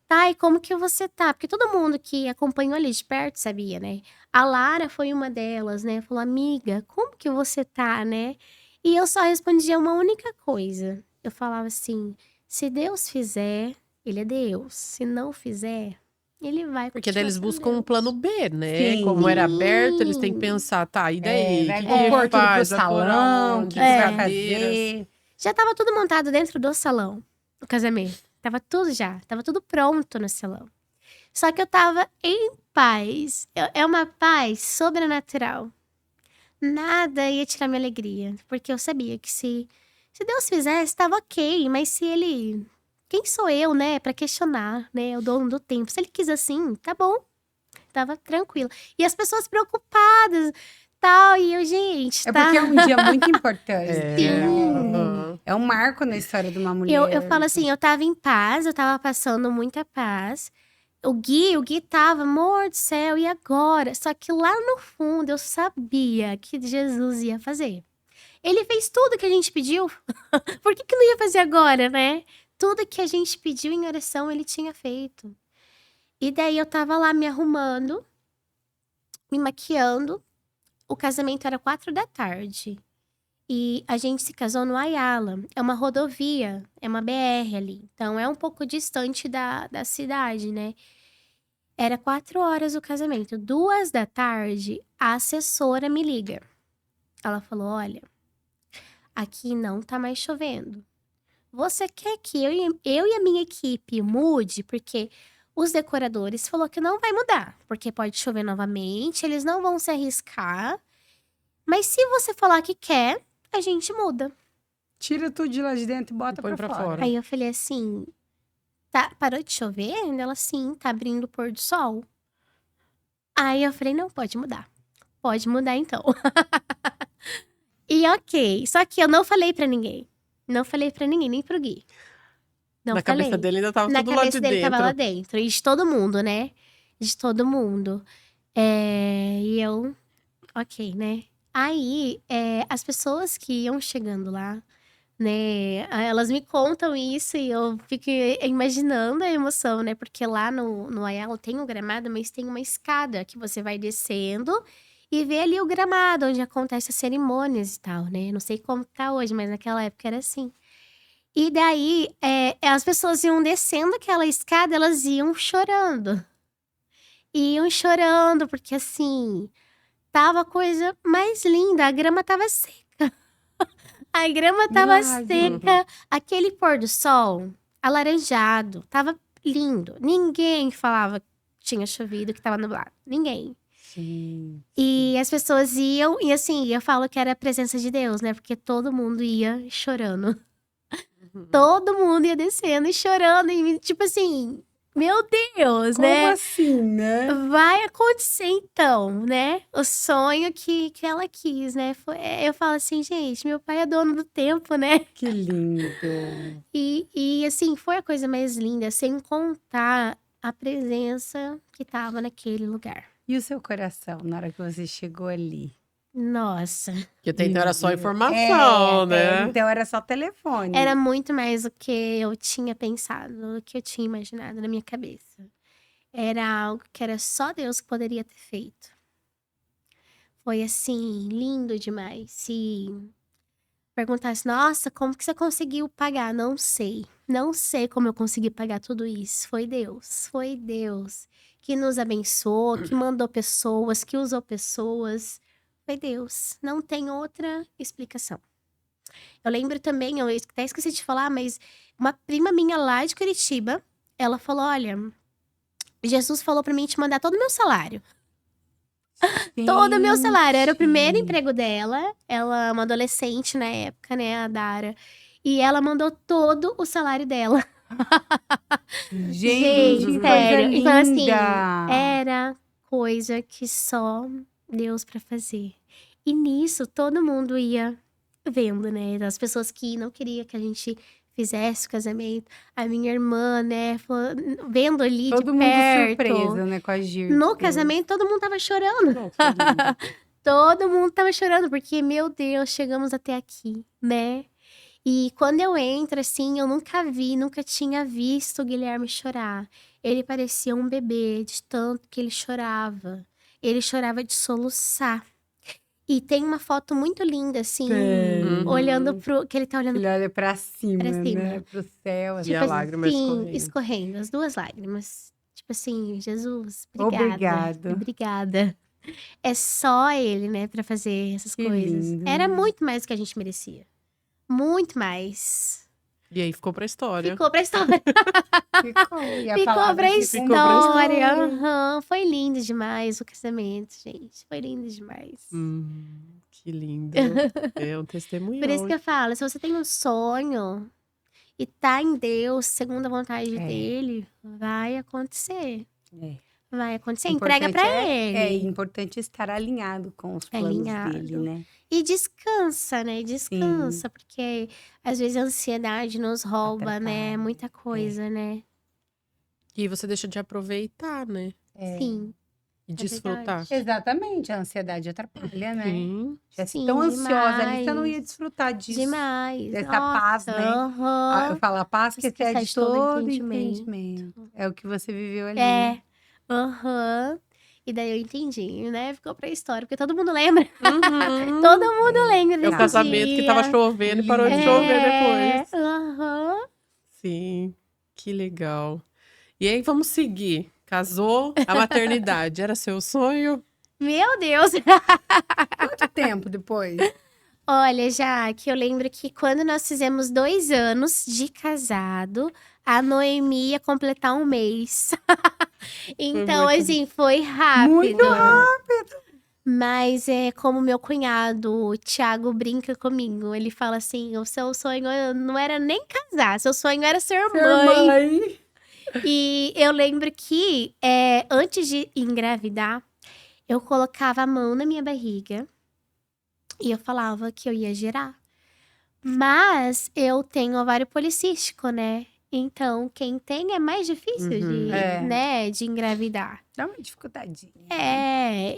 Thay, como que você tá? Porque todo mundo que acompanhou ali de perto sabia, né? A Lara foi uma delas, né? Falou, amiga, como que você tá, né? E eu só respondia uma única coisa. Eu falava assim, se Deus fizer, ele é Deus. Se não fizer, ele vai Porque daí continuar eles sendo buscam um Deus. plano B, né? Sim. Como era aberto, eles têm que Sim. pensar, tá, e daí? Vai Que compor tudo pro faz? Vai pôr salão, o aonde? que vai Cadeiras? fazer. Já tava tudo montado dentro do salão, o casamento. Tava tudo já, tava tudo pronto no salão. Só que eu tava em paz. É uma paz sobrenatural. Nada ia tirar minha alegria. Porque eu sabia que se Deus fizesse, tava ok. Mas se ele... Quem sou eu, né? Pra questionar, né? O dono do tempo. Se ele quis assim, tá bom. Tava tranquilo. E as pessoas preocupadas, tal. E eu, gente, É tá... porque é um dia muito importante. É. Né? Aham. É um marco na história de uma mulher. Eu falo assim, eu tava em paz, eu tava passando muita paz. O Gui tava, amor do céu, e agora? Só que lá no fundo eu sabia que Jesus ia fazer. Ele fez tudo que a gente pediu. Por que não ia fazer agora, né? Tudo que a gente pediu em oração, ele tinha feito. E daí eu tava lá me arrumando, me maquiando. O casamento era 4 da tarde. E a gente se casou no Ayala. É uma rodovia, é uma BR ali. Então é um pouco distante da cidade, né? Era 4 horas o casamento. 2 da tarde, a assessora me liga. Ela falou: olha, aqui não tá mais chovendo. Você quer que eu e a minha equipe mude? Porque os decoradores falou que não vai mudar. Porque pode chover novamente, eles não vão se arriscar. Mas se você falar que quer, a gente muda. Tira tudo de lá de dentro e bota Põe pra pra fora. fora. Aí eu falei assim, tá, parou de chover? Ela, sim, tá abrindo o pôr do sol. Aí eu falei, não, pode mudar. Pode mudar então. E ok, só que eu não falei pra ninguém. Não falei pra ninguém, nem pro Gui. Não Na falei. cabeça dele ainda tava Na tudo lá de cabeça dele tava lá dentro. dentro. E de todo mundo, né? De todo mundo. E eu, ok, né? Aí, as pessoas que iam chegando lá, né? Elas me contam isso e eu fico imaginando a emoção, né? Porque lá no Ayala tem um gramado, mas tem uma escada que você vai descendo e vê ali o gramado, onde acontecem as cerimônias e tal, né? Não sei como tá hoje, mas naquela época era assim. E daí, as pessoas iam descendo aquela escada, elas iam chorando. Iam chorando, porque assim, tava a coisa mais linda, a grama tava seca. A grama tava Milagre. seca, aquele pôr do sol alaranjado, tava lindo. Ninguém falava que tinha chovido, que tava nublado. Ninguém. Sim. E as pessoas iam, e assim, eu falo que era a presença de Deus, né? Porque todo mundo ia chorando. Todo mundo ia descendo e chorando, e tipo assim, meu Deus, Como né? assim, né? Vai acontecer então, né? O sonho que ela quis, né? Eu falo assim, gente, meu pai é dono do tempo, né? Que lindo. E assim, foi a coisa mais linda, sem contar a presença que tava naquele lugar. E o seu coração, na hora que você chegou ali? Nossa, Que até então era só informação, né? Então era só telefone. era muito mais do que eu tinha pensado, do que eu tinha imaginado na minha cabeça. Era algo que era só Deus que poderia ter feito. Foi assim, lindo demais. Se perguntasse, nossa, como que você conseguiu pagar? Não sei. Não sei como eu consegui pagar tudo isso. Foi Deus que nos abençoou, que mandou pessoas, que usou pessoas. Foi Deus. Não tem outra explicação. Eu lembro também, eu até esqueci de falar, mas uma prima minha lá de Curitiba, ela falou: olha, Jesus falou pra mim te mandar todo o meu salário. Todo o meu salário. Era o primeiro Gente. emprego dela. Ela é uma adolescente na época, né, a Dara. E ela mandou todo o salário dela. Gente, que coisa sério. Então, assim, linda. era coisa que só Deus pra fazer. E nisso, todo mundo ia vendo, né? As pessoas que não queriam que a gente fizesse o casamento. A minha irmã, né? Vendo ali Todo de mundo perto. surpresa, né, com a Gir. No casamento, todo mundo tava chorando. Não, foi lindo. Todo mundo tava chorando, porque, meu Deus, chegamos até aqui, né? E quando eu entro, assim, eu nunca tinha visto o Guilherme chorar. Ele parecia um bebê, de tanto que ele chorava. Ele chorava de soluçar. E tem uma foto muito linda, assim, Tem. olhando pro... Que ele tá olhando Ele olha pra cima, Pra cima. né? Pro céu. E assim. a lágrima escorrendo. escorrendo, as duas lágrimas. Tipo assim, Jesus, obrigada. Obrigado. Obrigada. É só ele, né, pra fazer essas Que coisas. lindo. Era muito mais do que a gente merecia. Muito mais. E aí ficou pra história. Ficou pra história. Ficou. E a Ficou palavra pra ficou. Ficou pra história. Aham. Foi lindo demais o casamento, gente. Foi lindo demais. Que lindo. É um testemunho. Por isso que eu falo, se você tem um sonho e tá em Deus, segundo a vontade É. dele, vai acontecer. É. Vai acontecer. Entrega pra ele. É importante estar alinhado com os planos Alinhado. dele, né? E descansa, né? Descansa, porque às vezes a ansiedade nos rouba, né? Atrapalha. Muita coisa, né? E você deixa de aproveitar, né? Sim. E desfrutar. verdade. Exatamente, a ansiedade atrapalha, né? Sim. Já Sim, tão ansiosa ali, você não ia demais. desfrutar disso. Demais. Dessa Nossa, paz, né? aham. Eu falo, a paz que Esquecer excede de todo todo entendimento. entendimento. É o que você viveu ali. É. Aham. E daí eu entendi, né? Ficou pra história, porque todo mundo lembra. Uhum. Todo mundo lembra É desse o casamento que tava dia. chovendo e parou de É. chover depois. Aham. Sim, que legal. E aí, vamos seguir. Casou, a maternidade era seu sonho? Meu Deus. Quanto tempo depois? Olha, já que eu lembro que quando nós fizemos 2 anos de casado, a Noemi ia completar 1 mês. Então, muito- assim, foi rápido. Muito Mas é como meu cunhado, o Thiago, brinca comigo. Ele fala assim: o seu sonho não era nem casar, seu sonho era ser mãe. E eu lembro que antes de engravidar, eu colocava a mão na minha barriga e eu falava que eu ia gerar. Mas eu tenho ovário policístico, né? Então, quem tem é mais difícil Uhum. de engravidar. Dá uma dificuldadinha.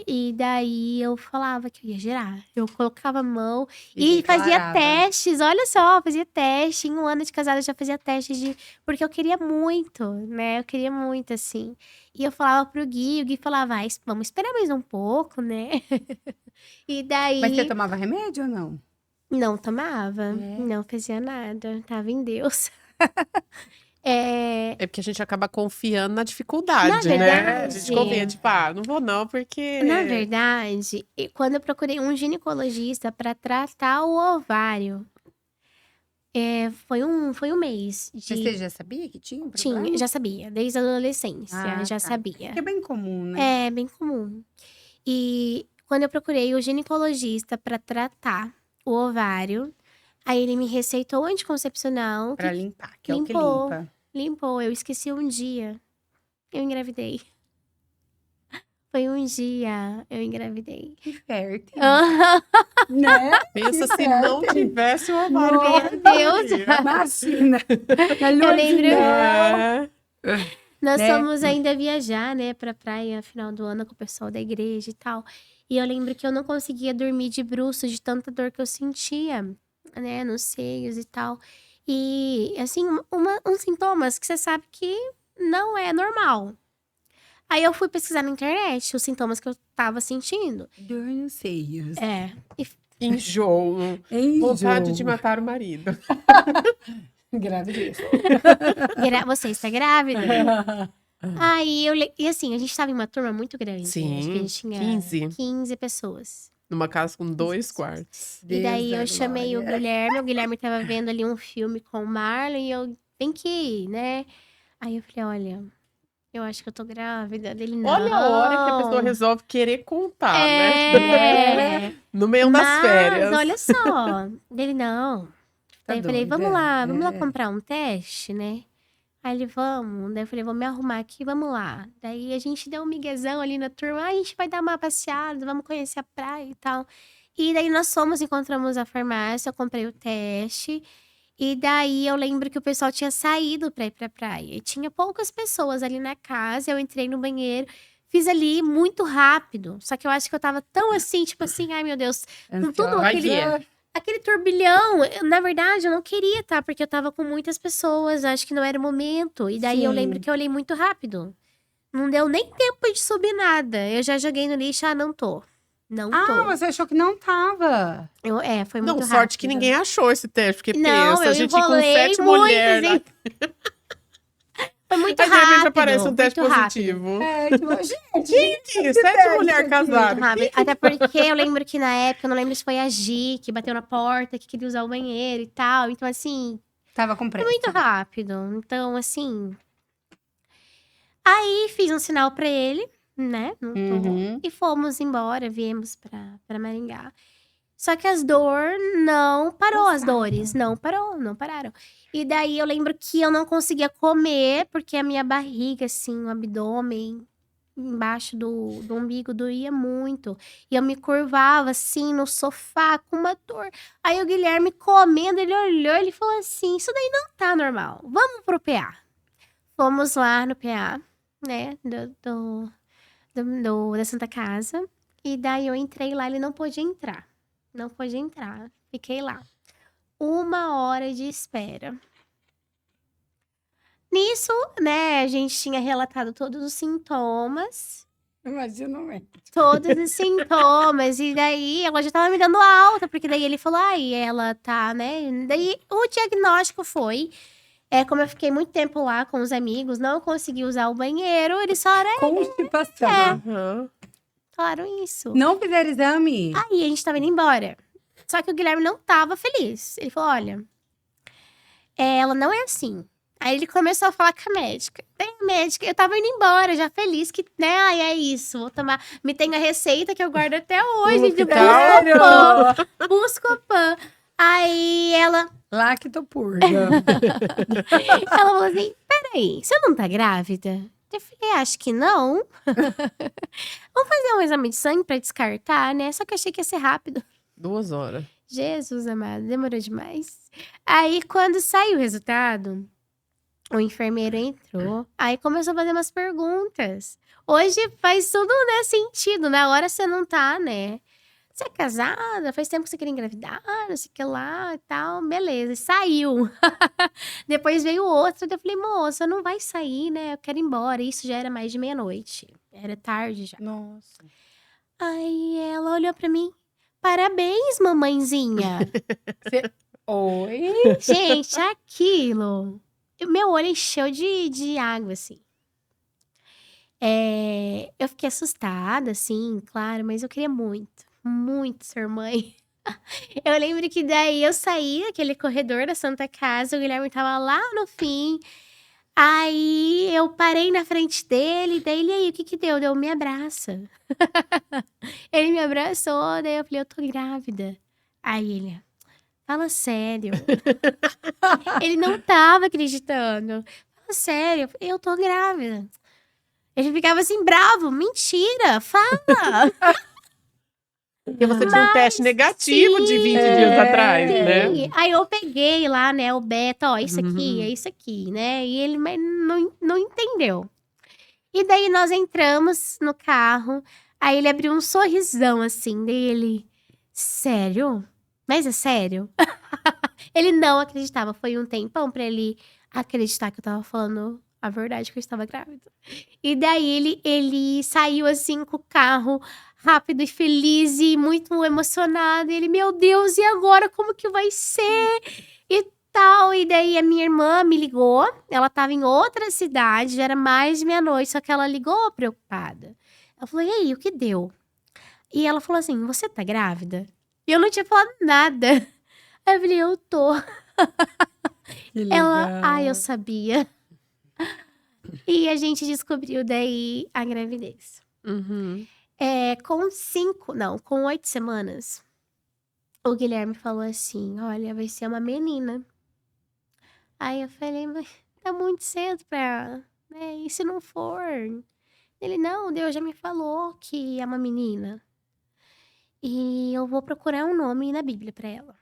E daí eu falava que eu ia gerar. Eu colocava a mão e fazia declarava. testes. Olha só, fazia teste. Em 1 ano de casada eu já fazia teste porque eu queria muito, né? Eu queria muito, assim. E eu falava pro Gui, o Gui falava, vamos esperar mais um pouco, né? E daí... Mas você tomava remédio ou não? Não tomava, não fazia nada. Tava em Deus. É porque a gente acaba confiando na dificuldade, Na né? A verdade- gente confia, tipo, não vou não, porque... Na verdade, quando eu procurei um ginecologista para tratar o ovário, foi um mês Mas você já sabia que tinha um problema? Tinha, já sabia, desde a adolescência, Ah, já tá. sabia. Que é bem comum, né? É bem comum. E quando eu procurei o ginecologista para tratar o ovário, aí ele me receitou anticoncepcional, Pra limpar, que é o que limpou. limpa. limpou. Eu esqueci um dia, eu engravidei. Foi um dia, eu engravidei. Que fértil. Né? Pensa se não tivesse o ovário. Meu Deus! Imagina. Na Eu lua de lembro- mel. Nós Né? fomos ainda viajar, né, pra praia, final do ano, com o pessoal da igreja e tal. E eu lembro que eu não conseguia dormir de bruços de tanta dor que eu sentia, né, nos seios e tal. E, assim, uns sintomas que você sabe que não é normal. Aí eu fui pesquisar na internet os sintomas que eu tava sentindo. Dor nos seios. E Enjoo. Vontade de matar o marido. Gravidez. você está grávida? Aí e assim, a gente tava em uma turma muito grande. Acho que a Sim, gente tinha 15. 15 pessoas. Numa casa com 2 quartos. E daí Deus eu da chamei o glória. Guilherme. O Guilherme tava vendo ali um filme com o Marlon e eu tem que ir, né? Aí eu falei, olha, eu acho que eu tô grávida. Dele, não. Olha a hora que a pessoa resolve querer contar, né? É. No meio das Mas, férias. olha só. Dele, não. Daí eu falei, doida? vamos lá É. comprar um teste, né? Aí ele, vamos. Daí eu falei, vou me arrumar aqui, vamos lá. Daí a gente deu um miguezão ali na turma. Ah, a gente vai dar uma passeada, vamos conhecer a praia e tal. E daí nós fomos, encontramos a farmácia, eu comprei o teste. E daí eu lembro que o pessoal tinha saído pra ir pra praia. E tinha poucas pessoas ali na casa, eu entrei no banheiro. Fiz ali muito rápido. Só que eu acho que eu tava tão assim, tipo assim, ai meu Deus. Com tudo Vai aquele turbilhão, na verdade, eu não queria, tá? Porque eu tava com muitas pessoas, acho que não era o momento. E daí eu Sim. lembro que eu olhei muito rápido. Não deu nem tempo de subir nada. Eu já joguei no lixo, não tô. Não tô. Ah, você achou que não tava. Foi Não, muito sorte rápido. que ninguém achou esse teste, porque Não, pensa, eu a gente com enrolei 7 muito, mulheres. assim. Foi muito Aí de repente rápido. aparece um teste muito rápido. positivo. É, tipo, gente, Gente, 7 teste mulheres aqui? casadas. Muito rápido. Até porque eu lembro que na época, eu não lembro se foi a Gi que bateu na porta, que queria usar o banheiro e tal. Então, assim, tava com pressa. muito rápido. Então, assim. Aí fiz um sinal pra ele, né? Não tô. Uhum. E fomos embora, viemos pra Maringá. Só que as dores não parou, as dores. Não pararam. E daí eu lembro que eu não conseguia comer, porque a minha barriga, assim, o abdômen, embaixo do umbigo doía muito. E eu me curvava, assim, no sofá, com uma dor. Aí o Guilherme comendo, ele olhou, ele falou assim, isso daí não tá normal, vamos pro PA. Fomos lá no PA, né, da Santa Casa. E daí eu entrei lá, ele não pôde entrar. Não pôde entrar. Fiquei lá. 1 hora de espera. Nisso, né, a gente tinha relatado todos os sintomas. Imagina, mãe. Todos os sintomas. E daí, ela já tava me dando alta. Porque daí ele falou, ai, ela tá, né. Daí, o diagnóstico foi... como eu fiquei muito tempo lá com os amigos, não consegui usar o banheiro. Eles falaram, Constipação. Aham. falaram isso. Não fizeram exame? Aí a gente tava indo embora. Só que o Guilherme não tava feliz. Ele falou: olha, ela não é assim. Aí ele começou a falar com a médica. Daí a médica, eu tava indo embora, já feliz que, né? Ai, é isso, vou tomar. Me tem a receita que eu guardo até hoje de Buscopan. Buscopan. Aí ela Lactopurga. ela falou assim: peraí, você não tá grávida? Eu falei, acho que não. Vamos fazer um exame de sangue pra descartar, né? Só que eu achei que ia ser rápido. 2 horas. Jesus amado, demorou demais. Aí, quando saiu o resultado, o enfermeiro entrou. Aí começou a fazer umas perguntas. Hoje faz tudo, né, sentido. Na hora você não tá, né? Você é casada? Faz tempo que você queria engravidar? Não sei o que lá e tal. Beleza, e saiu. Depois veio outro. Eu falei, moça, não vai sair, né? Eu quero ir embora. Isso já era mais de meia-noite. Era tarde já. Nossa. Aí ela olhou pra mim. Parabéns, mamãezinha. Oi? Gente, aquilo. Meu olho encheu de água, assim. Eu fiquei assustada, assim, claro, mas eu queria muito ser mãe. Eu lembro que daí eu saí daquele corredor da Santa Casa, o Guilherme tava lá no fim. Aí eu parei na frente dele, daí ele, aí, o que que deu? Deu, me abraça. Ele me abraçou, daí eu falei, eu tô grávida. Aí ele, fala sério. Ele não tava acreditando. Fala sério, eu tô grávida. Ele ficava assim, bravo, mentira, fala. Porque você tinha um teste negativo de 20 dias atrás, né? Aí eu peguei lá, né, o beta, ó, isso aqui, é isso aqui, né? E ele mas não entendeu. E daí nós entramos no carro, Aí ele abriu um sorrisão assim dele. Sério? Mas é sério? Ele não acreditava. Foi um tempão pra ele acreditar que eu tava falando a verdade, que eu estava grávida. E daí ele saiu assim com o carro rápido e feliz e muito emocionado. E ele, meu Deus, e agora como que vai ser? E tal. E daí a minha irmã me ligou. Ela tava em outra cidade, já era mais de meia-noite, só que ela ligou preocupada. Eu falei, e aí, o que deu? E ela falou assim, você tá grávida? E eu não tinha falado nada. Aí eu falei, eu tô. Que Ela, eu legal. sabia. E a gente descobriu daí a gravidez. Uhum. Com 8 semanas, o Guilherme falou assim, olha, vai ser uma menina. Aí eu falei, mas tá muito cedo pra, né, e se não for? Ele, não, Deus já me falou que é uma menina. E eu vou procurar um nome na Bíblia pra ela.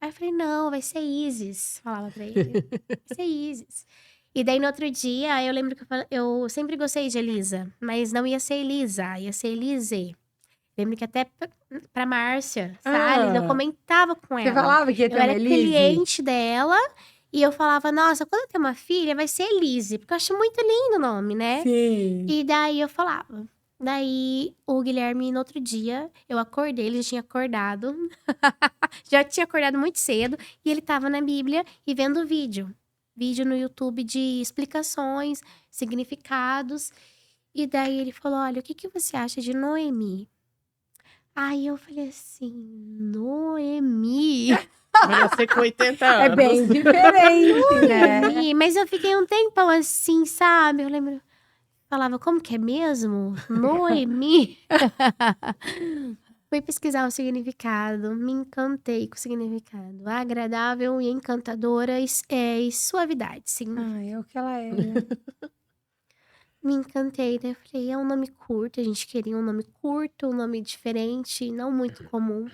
Aí eu falei, não, vai ser Isis. Falava pra ele. Vai ser Isis. E daí no outro dia, eu lembro que eu sempre gostei de Elisa. Mas não ia ser Elisa, ia ser Elise. Lembro que até pra Márcia Salles, eu Ah, comentava com você ela. falava que ia Eu ter uma era Elise? cliente dela. E eu falava, nossa, quando eu ter uma filha, vai ser Elise. Porque eu acho muito lindo o nome, né? Sim. E daí eu falava. Daí o Guilherme, no outro dia, eu acordei, ele já tinha acordado. Já tinha acordado muito cedo. E ele tava na Bíblia e vendo vídeo. Vídeo no YouTube de explicações, significados. E daí ele falou: olha, o que que você acha de Noemi? Aí eu falei assim: Noemi? Mas você com 80 É anos. bem diferente, né? Noemi? Mas eu fiquei um tempão assim, sabe? Eu lembro. Falava, como que é mesmo? Noemi? Fui pesquisar o significado, me encantei com o significado. Agradável e encantadora e suavidade, sim. Ah, é o que ela é, né? Me encantei, daí eu falei, é um nome curto, a gente queria um nome curto, um nome diferente, não muito comum.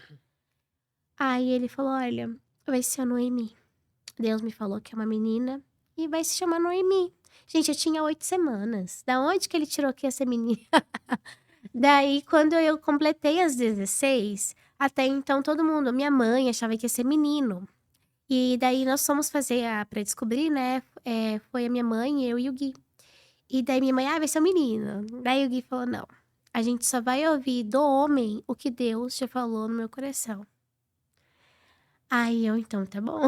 Aí ele falou, olha, vai ser a Noemi. Deus me falou que é uma menina e vai se chamar Noemi. Gente, eu tinha 8 semanas. Da onde que ele tirou que ia ser menina? Daí, quando eu completei as 16, até então todo mundo, minha mãe achava que ia ser menino. E daí nós fomos fazer pra descobrir, né? Foi a minha mãe, eu e o Gui. E daí minha mãe, vai ser um menino. Daí o Gui falou, não. A gente só vai ouvir do homem o que Deus já falou no meu coração. Aí eu, então, tá bom.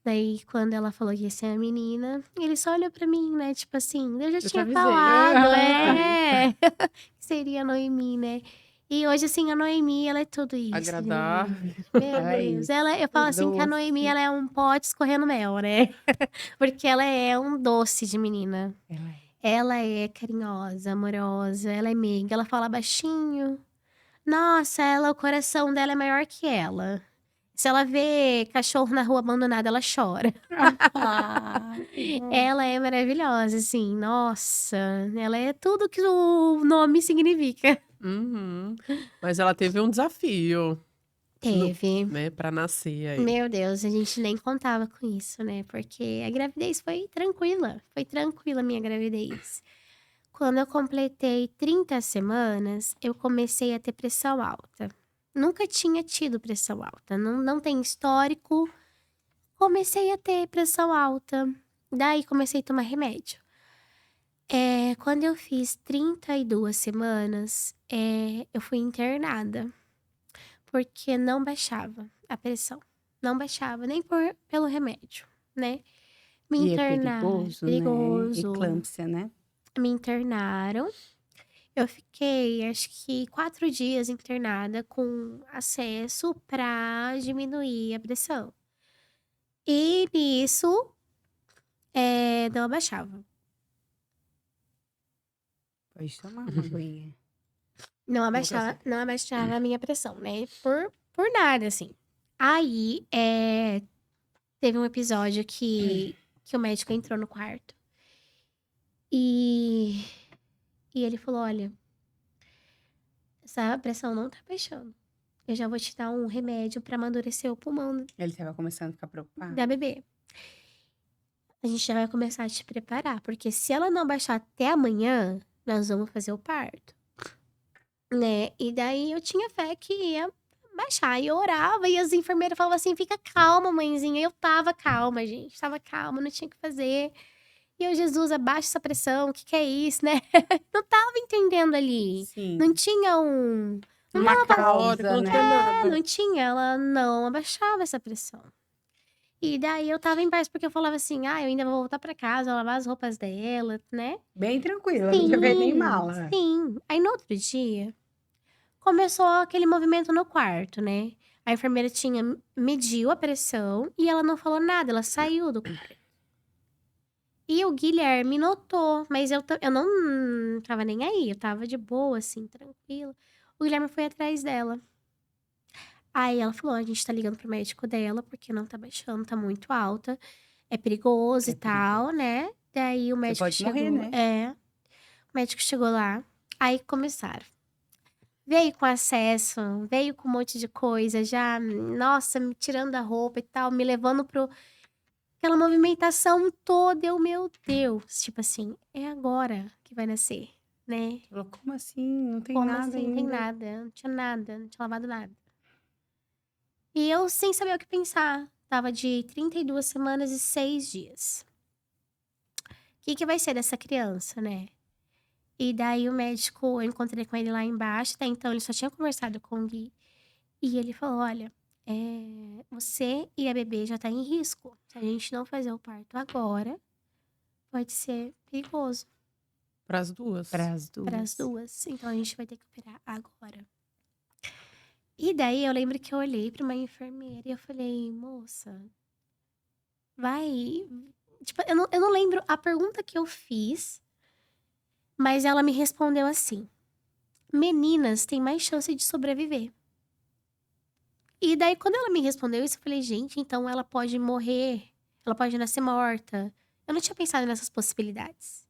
Daí, quando ela falou que ia ser a menina, ele só olhou pra mim, né? Tipo assim, eu já Eu te tinha avisei. falado, Ah, que seria a Noemi, né? E hoje, assim, a Noemi, ela é tudo isso, Agradável. gente. Meu Ela é Deus. isso. Eu falo assim que a Noemi, Doce. ela é um pote escorrendo mel, né? Porque ela é um doce de menina. Ela é. Ela é carinhosa, amorosa, ela é meiga, ela fala baixinho. Nossa, o coração dela é maior que ela. Se ela vê cachorro na rua abandonado, ela chora. Ah, que bom. Ela é maravilhosa, assim, nossa, ela é tudo que o nome significa. Uhum. Mas ela teve um desafio, Teve. né, pra nascer aí. Meu Deus, a gente nem contava com isso, né? Porque a gravidez foi tranquila a minha gravidez. Quando eu completei 30 semanas, eu comecei a ter pressão alta. Nunca tinha tido pressão alta, não tem histórico. Comecei a ter pressão alta, daí comecei a tomar remédio. Quando eu fiz 32 semanas, eu fui internada, porque não baixava a pressão. Não baixava, nem pelo remédio, né? Me E é internaram, perigoso, né? perigoso. Eclâmpsia, né? Me internaram. Eu fiquei, acho que 4 dias internada com acesso pra diminuir a pressão. E nisso, não abaixava. Pode tomar uma aguinha. Não abaixava a minha pressão, né? Por nada, assim. Aí, teve um episódio que o médico entrou no quarto. E ele falou, olha, essa pressão não tá baixando. Eu já vou te dar um remédio pra amadurecer o pulmão Ele tava começando a ficar preocupado. da bebê. A gente já vai começar a te preparar, porque se ela não baixar até amanhã, nós vamos fazer o parto. né? E daí eu tinha fé que ia baixar. E eu orava e as enfermeiras falavam assim: fica calma, mãezinha. Eu tava calma, gente. Tava calma, não tinha o que fazer. E eu, Jesus, abaixa essa pressão. O que é isso, né? Não tava entendendo ali. Sim. Não tinha um. Uma causa, Não né? tinha nada. Não tinha, ela não abaixava essa pressão. E daí eu tava em paz, porque eu falava assim: eu ainda vou voltar pra casa, lavar as roupas dela, né? Bem tranquila, não tinha feito nem mala. Sim. Aí no outro dia, começou aquele movimento no quarto, né? A enfermeira mediu a pressão e ela não falou nada, ela saiu do quarto. E o Guilherme notou, mas eu não tava nem aí, eu tava de boa, assim, tranquila. O Guilherme foi atrás dela. Aí ela falou: a gente tá ligando pro médico dela, porque não tá baixando, tá muito alta. É perigoso É e tal, perigoso. né? Daí o médico pode chegou. morrer, né? O médico chegou lá. Aí começaram. Veio com acesso, veio com um monte de coisa, já, nossa, me tirando a roupa e tal, me levando pro. Aquela movimentação toda, meu Deus. Tipo assim, é agora que vai nascer, né? Falou, como assim? Não tem Como nada assim? ainda. Tem nada, não tinha nada, não tinha lavado nada. E eu sem saber o que pensar. Tava de 32 semanas e 6 dias. O que vai ser dessa criança, né? E daí o médico, eu encontrei com ele lá embaixo, até então ele só tinha conversado com o Gui. E ele falou: olha, você e a bebê já tá em risco. Se a gente não fazer o parto agora, pode ser perigoso Pras duas. Para as para as duas. duas. Então a gente vai ter que operar agora. E daí eu lembro que eu olhei para uma enfermeira e eu falei: moça, vai. Tipo, eu não lembro a pergunta que eu fiz, mas ela me respondeu assim: meninas têm mais chance de sobreviver. E daí, quando ela me respondeu isso, eu falei: gente, então ela pode morrer, ela pode nascer morta. Eu não tinha pensado nessas possibilidades.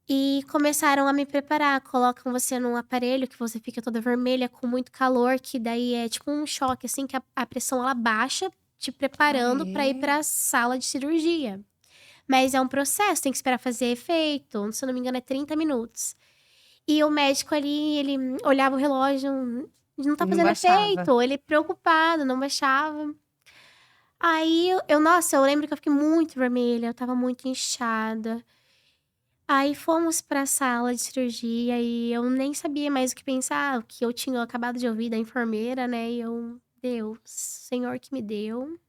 E começaram a me preparar, colocam você num aparelho que você fica toda vermelha, com muito calor, que daí é tipo um choque, assim, que a pressão ela baixa, te preparando pra ir pra sala de cirurgia. Mas é um processo, tem que esperar fazer efeito, se eu não me engano é 30 minutos. E o médico ali, ele olhava o relógio, não tá Não fazendo baixava. efeito, ele preocupado, não baixava. Aí, nossa, eu lembro que eu fiquei muito vermelha, eu tava muito inchada. Aí fomos pra sala de cirurgia e eu nem sabia mais o que pensar, o que eu tinha acabado de ouvir da enfermeira, né? E eu, Deus, Senhor que me deu,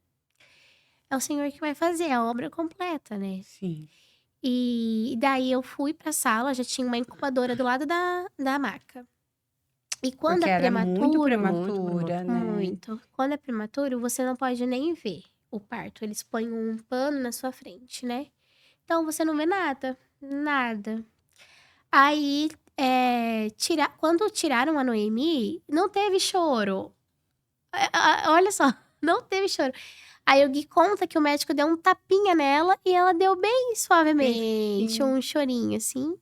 é o Senhor que vai fazer a obra completa, né? Sim. E daí eu fui pra sala, já tinha uma incubadora do lado da maca. E quando Porque é era muito prematuro, prematura, né? muito. Quando é prematuro, você não pode nem ver o parto. Eles põem um pano na sua frente, né? Então você não vê nada, nada. Aí, quando tiraram a Noemi, não teve choro. Olha só, não teve choro. Aí o Gui conta que o médico deu um tapinha nela e ela deu bem suavemente Bem um chorinho, assim.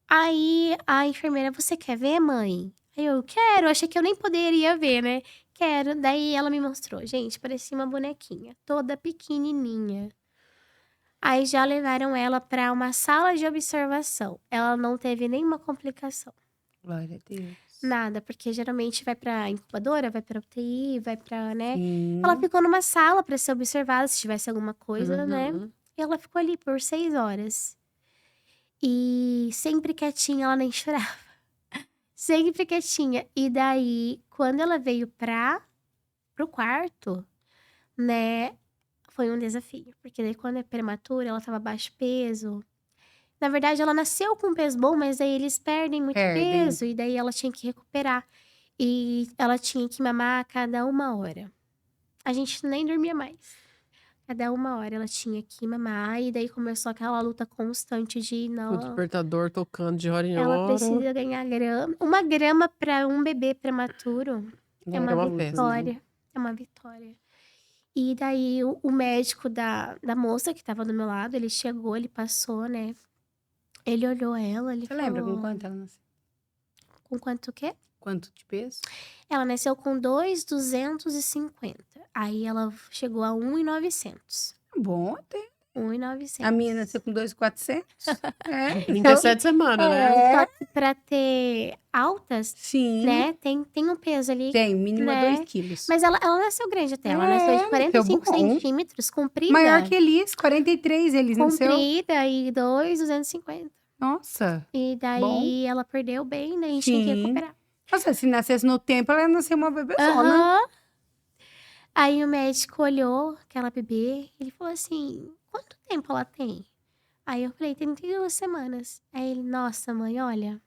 Aí a enfermeira: você quer ver, mãe? Aí eu: quero, achei que eu nem poderia ver, né? Quero. Daí ela me mostrou. Gente, parecia uma bonequinha, toda pequenininha. Aí já levaram ela pra uma sala de observação. Ela não teve nenhuma complicação. Glória a Deus. Nada, porque geralmente vai pra incubadora, vai pra UTI, vai pra, né? Sim. Ela ficou numa sala pra ser observada se tivesse alguma coisa, né? Uhum. E ela ficou ali por 6 horas. E sempre quietinha, ela nem chorava. Sempre quietinha. E daí, quando ela veio pro quarto, né? Foi um desafio. Porque daí, quando é prematura, ela tava baixo peso. Na verdade, ela nasceu com peso bom, mas aí eles perdem muito peso. E daí ela tinha que recuperar. E ela tinha que mamar a cada 1 hora. A gente nem dormia mais. Cada 1 hora ela tinha que mamar. E daí começou aquela luta constante de O não. despertador tocando de hora em Ela hora. precisa ganhar grama. 1 grama pra um bebê prematuro é uma uma festa. vitória. É uma vitória. E daí o médico da moça que tava do meu lado, ele chegou, ele passou, né? Ele olhou ela, ele Você falou... lembra com quanto ela nasceu? Com quanto o quê? Quanto de peso? Ela nasceu com 2.250. Aí ela chegou a 1.900. Bom até. 1.900. A minha nasceu com 2.400. É. 37 semanas, né? É. Só que pra ter altas, Sim. né, tem um peso ali. Tem, mínimo né? 2 quilos. Mas ela nasceu grande até. Ela É, nasceu de nasceu 45 bom. centímetros, comprida. Maior que Elis, 43 eles nasceu. Comprida e 2.250. Nossa. E daí ela perdeu bem, né? A gente tinha que Sim. recuperar. Nossa, se nascesse no tempo, ela ia nascer uma bebezona. Aham. Aí o médico olhou aquela bebê, ele falou assim: quanto tempo ela tem? Aí eu falei: 32 semanas. Aí ele: nossa, mãe, olha,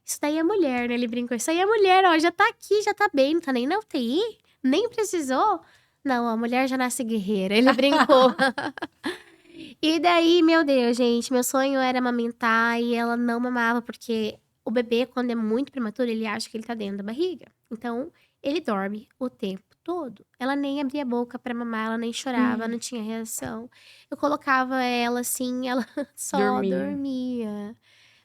isso daí é mulher, né? Ele brincou: isso aí é mulher, ó, já tá aqui, já tá bem, não tá nem na UTI, nem precisou. Não, a mulher já nasce guerreira. Ele brincou. E daí, meu Deus, gente, meu sonho era amamentar e ela não mamava, porque o bebê, quando é muito prematuro, ele acha que ele tá dentro da barriga. Então, ele dorme o tempo todo. Ela nem abria a boca pra mamar, ela nem chorava, não tinha reação. Eu colocava ela assim, ela só Dormia. dormia.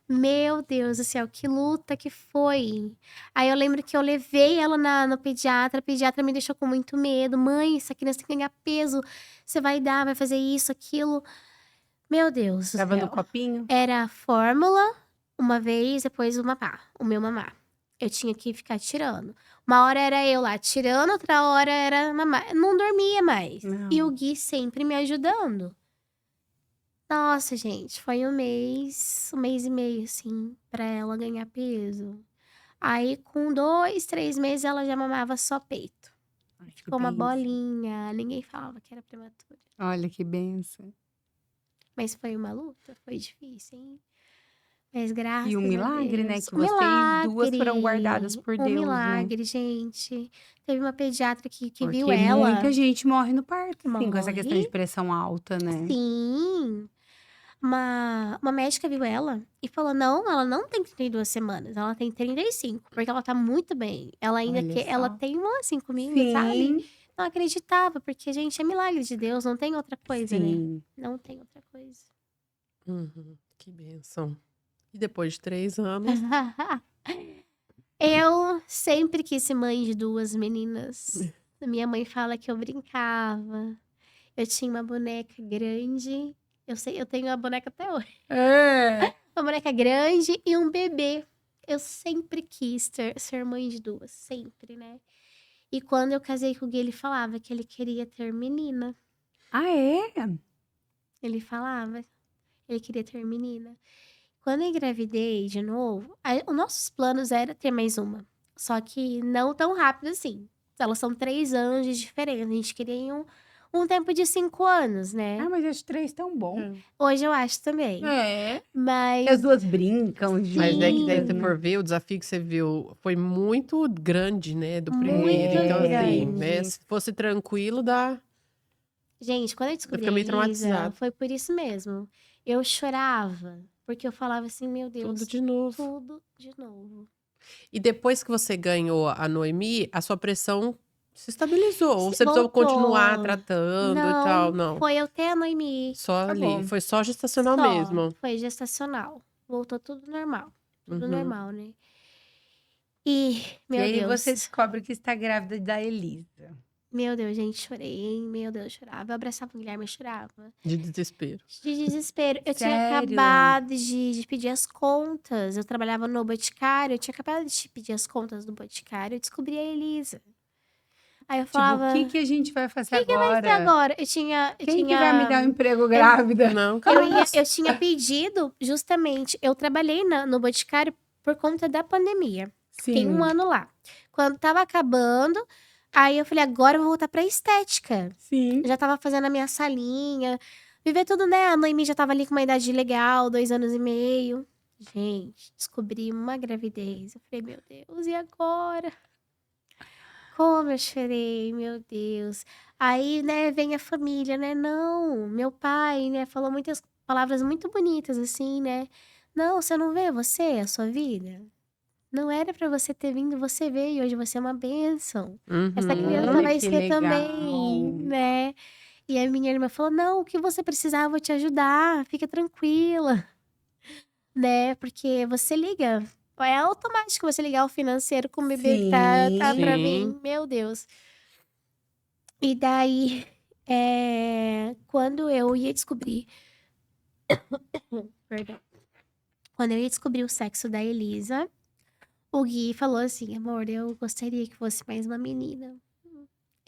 Meu Deus do céu, que luta que foi. Aí eu lembro que eu levei ela no pediatra, a pediatra me deixou com muito medo. Mãe, essa criança tem que ganhar peso, você vai dar, vai fazer isso, aquilo. Meu Deus do Tava no céu. copinho. Era fórmula uma vez, depois o meu mamar. Eu tinha que ficar tirando. Uma hora era eu lá tirando, outra hora era mamar. Eu não dormia mais. Não. E o Gui sempre me ajudando. Nossa, gente, foi um mês e meio, assim, pra ela ganhar peso. Aí, com 2, 3 meses, ela já mamava só peito. Ai, que Ficou uma bênção. bolinha, ninguém falava que era prematura. Olha que benção. Mas foi uma luta, foi difícil, hein? Mas graças E um a milagre, né? Deus. Que Um vocês duas foram milagre, guardadas por um Deus, né? milagre, gente. Teve uma pediatra que viu Porque ela. muita gente morre no parto, assim, com essa questão de Morre. pressão alta, né? Sim. Uma médica viu ela e falou: não, ela não tem 32 semanas, ela tem 35, porque ela tá muito bem. Ela ainda Olha ela só. tem uma assim comigo, sabe? Sim, Não acreditava, porque, gente, é milagre de Deus, não tem outra coisa, né? sim. Não tem outra coisa. Uhum, que bênção. E depois de 3 anos, Eu sempre quis ser mãe de 2 meninas. Minha mãe fala que eu brincava. Eu tinha uma boneca grande. Eu tenho a boneca até hoje. É. Uma boneca grande e um bebê. Eu sempre quis ser mãe de 2, sempre, né? E quando eu casei com o Gui, ele falava que ele queria ter menina. Ah, é? Ele falava, ele queria ter menina. Quando eu engravidei de novo, os nossos planos era ter mais uma. Só que não tão rápido assim. Elas são 3 anos de diferença. A gente queria um tempo de 5 anos, né? Ah, mas os 3 tão bom. Hoje eu acho também. É. Mas E as duas brincam mas é que daí juntas, você né? for ver, o desafio que você viu foi muito grande, né? Do primeiro. Muito Então, assim, grande. né? Se fosse tranquilo, dá. Gente, quando eu descobri fica a meio Elisa, traumatizado. foi por isso mesmo. Eu chorava, porque eu falava assim, meu Deus, Tudo de novo. tudo de novo. E depois que você ganhou a Noemi, a sua pressão se estabilizou? Ou Se- você precisou voltou. continuar tratando e tal? Não. Foi eu ter a Noemi. Só Acabou. ali. Foi só gestacional Só. mesmo. Foi gestacional. Voltou tudo normal. Tudo Uhum. normal, né? E, E meu aí Deus. você descobre que está grávida da Elisa. Meu Deus, gente, chorei, hein? Meu Deus, chorava. Eu abraçava o Guilherme e chorava. De desespero. De desespero. Eu tinha Sério? acabado de pedir as contas. Eu trabalhava no Boticário. Eu tinha acabado de pedir as contas do Boticário. Eu descobri a Elisa. Aí eu Tipo, falava, o que a gente vai fazer o que vai ser agora? Eu tinha... Quem que vai me dar um emprego grávida? Não, Eu tinha pedido, justamente... Eu trabalhei no Boticário por conta da pandemia. Fiquei Sim. 1 ano lá. Quando tava acabando, aí eu falei, agora eu vou voltar pra estética. Sim. Já tava fazendo a minha salinha. Viver tudo, né? A Noemi já tava ali com uma idade legal, 2 anos e meio. Gente, descobri uma gravidez. Eu falei, meu Deus, e agora? Como eu chorei, meu Deus. Aí, né, vem a família, né? Não, meu pai, né, falou muitas palavras muito bonitas, assim, né? Não, você não vê você, a sua vida? Não era pra você ter vindo, você veio. Hoje você é uma bênção. Essa criança Olha vai que ser legal. também, né? E a minha irmã falou: não, o que você precisar, eu vou te ajudar, fica tranquila, né? Porque você liga. É automático você ligar o financeiro com o bebê que tá pra Sim. vir. Meu Deus. E daí, Quando eu ia descobrir. Perdão. Quando eu ia descobrir o sexo da Elisa, o Gui falou assim: amor, eu gostaria que fosse mais uma menina.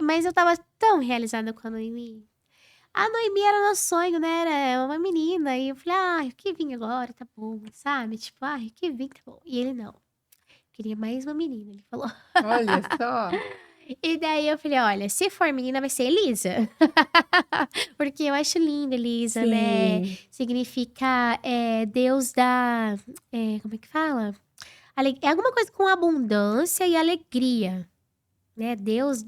Mas eu tava tão realizada com a Noemi. A Noemi era nosso sonho, né? Era uma menina. E eu falei: ah, o que vim agora, tá bom, sabe? Tipo, ah, o que vim, tá bom. E ele não. Queria mais uma menina, ele falou. Olha só. E daí eu falei: olha, se for menina, vai ser Elisa. Porque eu acho linda Elisa, né? Sim. Significa Deus da. Como é que fala? É alguma coisa com abundância e alegria, né? Deus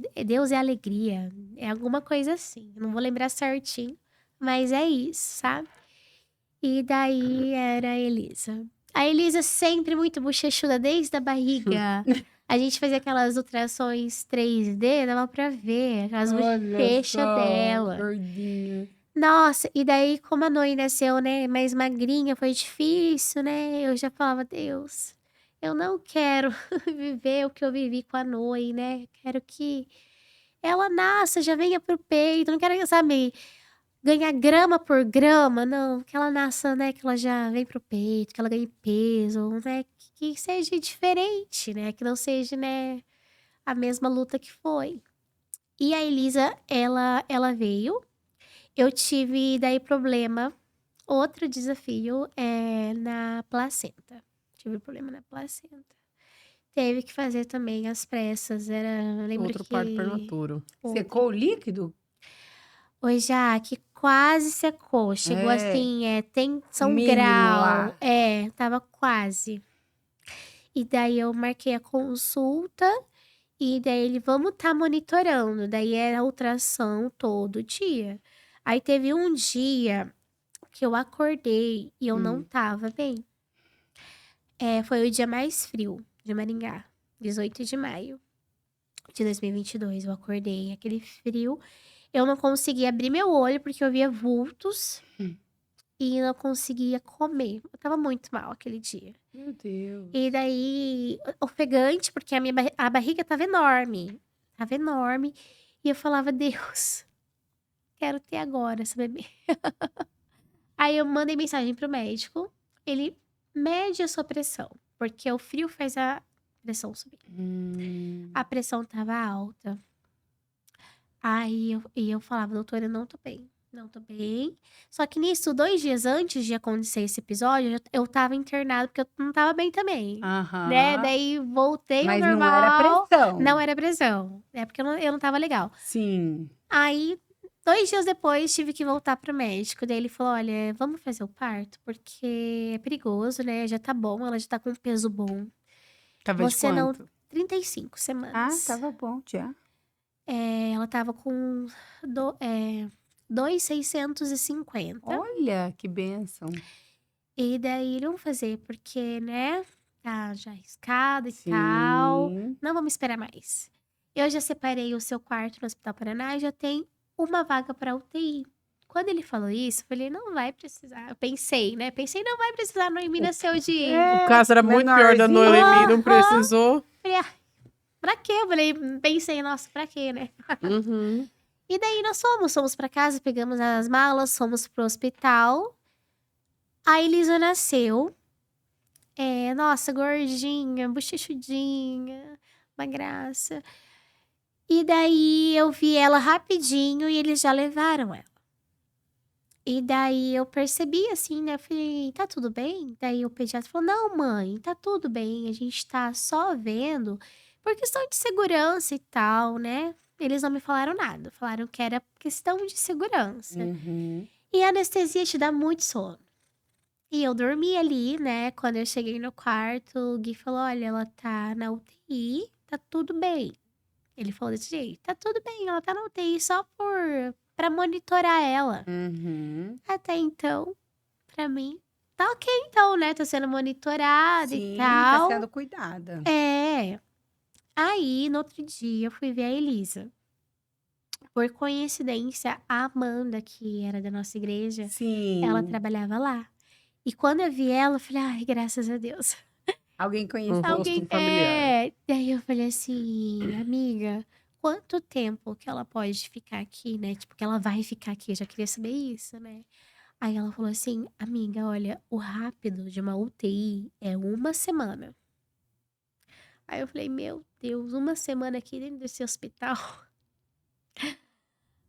é alegria. É alguma coisa assim. Eu não vou lembrar certinho, mas é isso, sabe? E daí era a Elisa. A Elisa sempre muito bochechuda desde a barriga. A gente fazia aquelas ultrassons 3D, dava pra ver aquelas Olha bochechas só, dela. gordinha. Nossa, e daí como a Noe nasceu, né, mais magrinha, foi difícil, né? Eu já falava: Deus, eu não quero viver o que eu vivi com a Noe, né? Quero que ela nasça, já venha pro peito, não quero, sabe, ganhar grama por grama, não. Que ela nasça, né, que ela já vem pro peito, que ela ganhe peso, né? Que seja diferente, né? Que não seja, né, a mesma luta que foi. E a Elisa, ela veio. Eu tive daí problema, outro desafio na placenta. Tive problema na placenta. Teve que fazer também às pressas. Eu lembro Outro parto que. prematuro. Secou o líquido? Oi, Jaque, quase secou. Chegou É, assim, são mínimo grau. lá. Tava quase. E daí eu marquei a consulta. E daí ele, vamos tá monitorando. Daí era ultrassom todo dia. Aí teve um dia que eu acordei e eu não tava bem. Foi o dia mais frio de Maringá, 18 de maio de 2022. Eu acordei, aquele frio. Eu não conseguia abrir meu olho porque eu via vultos e não conseguia comer. Eu tava muito mal aquele dia. Meu Deus. E daí, ofegante, porque a barriga tava enorme. Tava enorme. E eu falava: Deus, quero ter agora essa bebê. Aí eu mandei mensagem pro médico. Ele mede a sua pressão, porque o frio faz a pressão subir. A pressão tava alta. Aí eu falava: doutora, eu não tô bem. Não tô bem. Só que nisso, 2 dias antes de acontecer esse episódio, eu tava internada porque eu não tava bem também. Né? Aham. Daí voltei ao Mas não era normal. pressão. Não era pressão. É porque eu não tava legal. Sim. Aí, 2 dias depois, tive que voltar pro médico. Daí ele falou: olha, vamos fazer o parto? Porque é perigoso, né? Já tá bom, ela já tá com um peso bom. Tava de Você não. quanto? 35 Ah, semanas. tava bom já. Ela tava com 2.650. Olha, que bênção. E daí, vamos fazer, porque, né? Tá já arriscado e tal. Sim. Não vamos esperar mais. Eu já separei o seu quarto no Hospital Paraná e já tem uma vaga pra UTI. Quando ele falou isso, eu falei: não vai precisar. Eu pensei, né? Pensei: não vai precisar, Noemi nasceu de. O caso era muito pior da menorzinho. Noemi, não Aham. precisou. Falei: ah, pra quê? Eu falei, pensei: nossa, pra quê, né? Uhum. E daí nós fomos pra casa, pegamos as malas, fomos pro hospital. A Elisa nasceu. Nossa, gordinha, bochechudinha, uma graça. E daí eu vi ela rapidinho e eles já levaram ela. E daí eu percebi assim, né? Eu falei: tá tudo bem? Daí o pediatra falou: não, mãe, tá tudo bem. A gente tá só vendo por questão de segurança e tal, né? Eles não me falaram nada. Falaram que era questão de segurança. Uhum. E a anestesia te dá muito sono. E eu dormi ali, né? Quando eu cheguei no quarto, o Gui falou: olha, ela tá na UTI, tá tudo bem. Ele falou desse jeito: tá tudo bem, ela tá na UTI só pra monitorar ela. Uhum. Até então, pra mim, tá ok então, né? Tô sendo monitorada e Sim, tá tal. sendo cuidada. Aí, no outro dia, eu fui ver a Elisa. Por coincidência, a Amanda, que era da nossa igreja, ela Sim. trabalhava lá. E quando eu vi ela, eu falei: ai, graças a Alguém Um conhecido. rosto alguém. familiar. Daí eu falei assim: amiga, quanto tempo que ela pode ficar aqui, né? Tipo, que ela vai ficar aqui. Eu já queria saber isso, né? Aí ela falou assim, amiga, olha, o rápido de uma UTI é 1 semana. Aí eu falei, meu Deus, 1 semana aqui dentro desse hospital.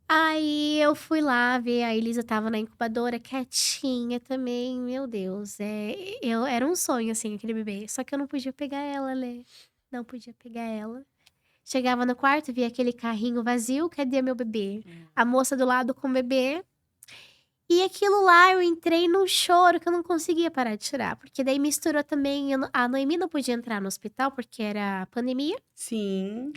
Aí eu fui lá ver, a Elisa tava na incubadora, quietinha também, meu Deus. Era um sonho, assim, aquele bebê. Só que eu não podia pegar ela, né? Não podia pegar ela. Chegava no quarto, via aquele carrinho vazio, cadê meu bebê? A moça do lado com o bebê. E aquilo lá, eu entrei num choro que eu não conseguia parar de chorar. Porque daí misturou também, a Noemi não podia entrar no hospital porque era pandemia. Sim.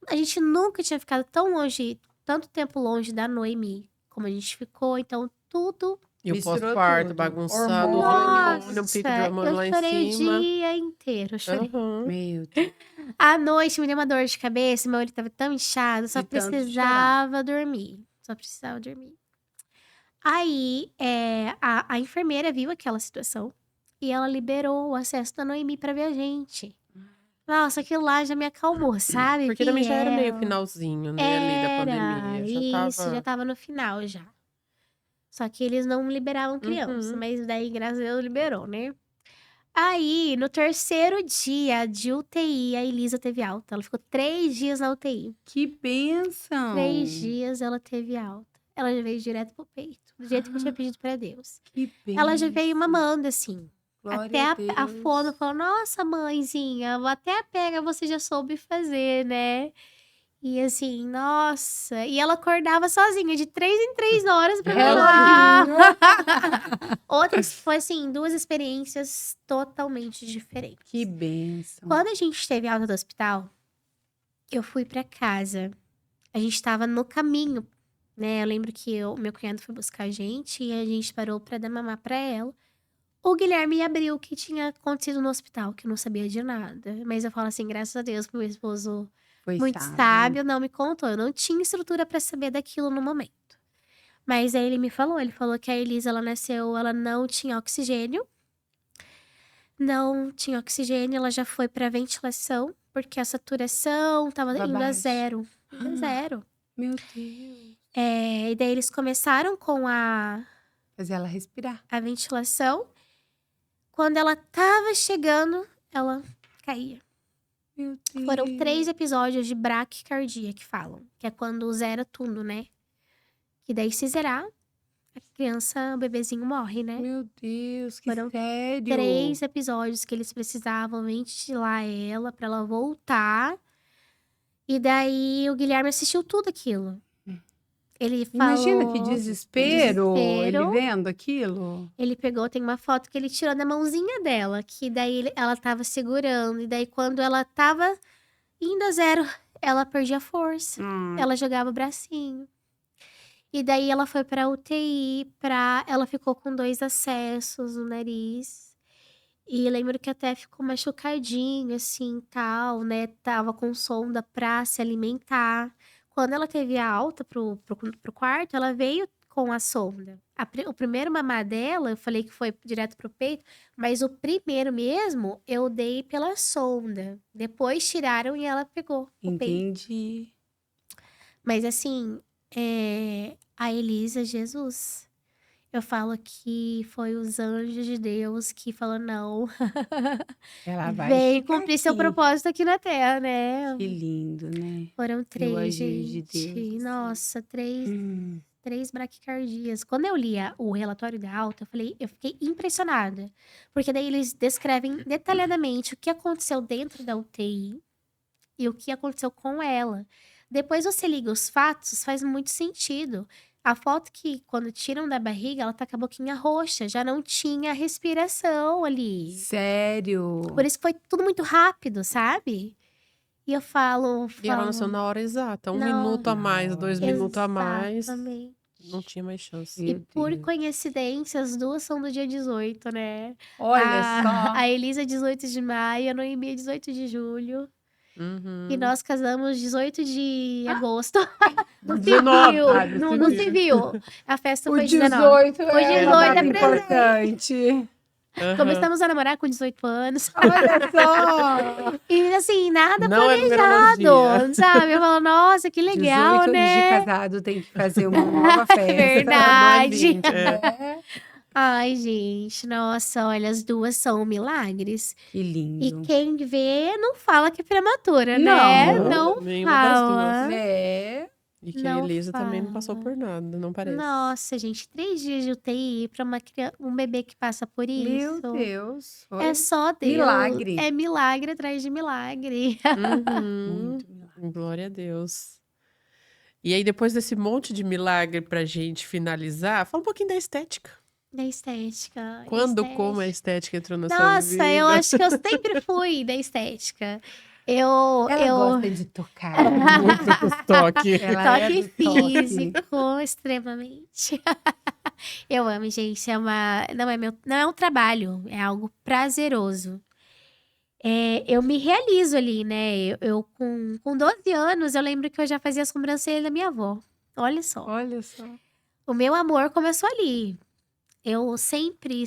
A gente nunca tinha ficado tão longe, tanto tempo longe da Noemi como a gente ficou. Então, tudo... E o Misturou pós-parto tudo. bagunçado, Hormônios. um pico de hormônio eu lá em chorei o cima. dia inteiro, eu chorei. Aham. Meu Deus. À noite me deu uma dor de cabeça, meu olho tava tão inchado, só De tanto precisava dormir. Só precisava dormir. Aí, a enfermeira viu aquela situação e ela liberou o acesso da Noemi pra ver a gente. Nossa, aquilo lá já me acalmou, sabe? Porque também já era meio ela- finalzinho, né, ali da pandemia. Já Isso, já tava no final já. Só que eles não liberavam criança, Uhum. mas daí, graças a Deus, liberou, né? Aí, no terceiro dia de UTI, a Elisa teve alta. Ela ficou 3 dias na UTI. Que bênção. 3 dias ela teve alta. Ela já veio direto pro peito, do jeito que eu tinha pedido pra Deus. Que bênção. Ela já veio mamando, assim. Glória Até a Deus. fono falou, nossa, mãezinha, até a pega você já soube fazer, né? E assim, nossa. E ela acordava sozinha, de 3 em 3 horas pra mamar. Outras, foi assim, 2 experiências totalmente diferentes. Que bênção. Quando a gente esteve alta do hospital, eu fui pra casa. A gente tava no caminho, né? Eu lembro que meu cunhado foi buscar a gente e a gente parou pra dar mamar pra ela. O Guilherme abriu o que tinha acontecido no hospital, que eu não sabia de nada. Mas eu falo assim, graças a Deus, que meu esposo, Foi muito sábio, não me contou. Eu não tinha estrutura pra saber daquilo no momento. Mas aí ele falou que a Elisa, ela nasceu, ela não tinha oxigênio. Não tinha oxigênio, ela já foi pra ventilação, porque a saturação tava Tava indo a baixa. zero. Indo a zero. Meu Deus. E daí eles começaram com a Fazer ela respirar. ventilação. Quando ela tava chegando, ela caía. Meu Deus. Foram 3 episódios de braquicardia que falam. Que é quando zera tudo, né? Que daí se zerar, a criança, o bebezinho morre, né? Meu Deus, que Foram sério. 3 episódios que eles precisavam ventilar ela pra ela voltar. E daí o Guilherme assistiu tudo aquilo. Ele Imagina falou... que desespero, Desespero. ele vendo aquilo. Ele pegou, tem uma foto que ele tirou da mãozinha dela, que daí ela tava segurando. E daí quando ela tava indo a zero, ela perdia força. Ela jogava o bracinho. E daí ela foi pra UTI, ela ficou com 2 acessos no nariz. E lembro que até ficou machucadinho, assim, tal, né? Tava com sonda pra se alimentar. Quando ela teve a alta pro quarto, ela veio com a sonda. O primeiro mamar dela, eu falei que foi direto pro peito, mas o primeiro mesmo, eu dei pela sonda. Depois tiraram e ela pegou o peito. Entendi. Mas assim, a Elisa, Jesus, eu falo que foi os anjos de Deus que falaram, não, Ela vai vem ficar cumprir seu aqui. propósito aqui na Terra, né? Que lindo, né? Foram E o 3, agir de gente. Deus, assim. Nossa, 3 Hum. braquicardias. Quando eu lia o relatório da alta, eu fiquei impressionada. Porque daí eles descrevem detalhadamente o que aconteceu dentro da UTI e o que aconteceu com ela. Depois você liga os fatos, faz muito sentido. A foto que, quando tiram da barriga, ela tá com a boquinha roxa, já não tinha respiração ali. Sério. Por isso que foi tudo muito rápido, sabe? E eu falo... E ela nasceu na hora exata. 1 Não. minuto a mais, 2 minutos a mais. Exatamente. Não tinha mais chance. E Meu por Deus. coincidência, as duas são do dia 18, né? Olha só. A Elisa, 18 de maio, a Noemi, 18 de julho. Uhum. E nós casamos 18 de agosto. No 19. civil. No civil. A festa O foi 18 19. Foi é 18 uma data é presente. importante. Aham. Começamos a namorar com 18 anos. Olha só! E assim, nada Não é planejado, numerologia. sabe? Eu falo, nossa, que 18 legal, anos de né? casado tem que fazer uma nova festa. Verdade. Não é 20, É. Ai, gente, nossa, olha, as duas são milagres. Que E lindo. quem vê não fala que é prematura, né? Não. Não Nenhuma das duas. fala. É. E que a Não Elisa também não passou fala. por nada, não parece. Nossa, gente, 3 dias de UTI para um bebê que passa por Meu isso. Deus. É Foi só Deus. milagre. É milagre atrás de milagre. Uhum. Muito milagre. Glória a Deus. E aí, depois desse monte de milagre pra gente finalizar, fala um pouquinho da estética. Da estética. Quando, estética. como a estética entrou na sua Nossa, eu vida? acho que eu sempre fui da estética. Eu, Ela eu... gosta de tocar. Muito do toque. Ela é Toque do toque. físico, extremamente. Eu amo, gente. Não é um trabalho, é algo prazeroso. Eu me realizo ali, né? Eu com 12 anos, eu lembro que eu já fazia a sobrancelha da minha avó. Olha só. Olha só. O meu amor começou ali. Eu sempre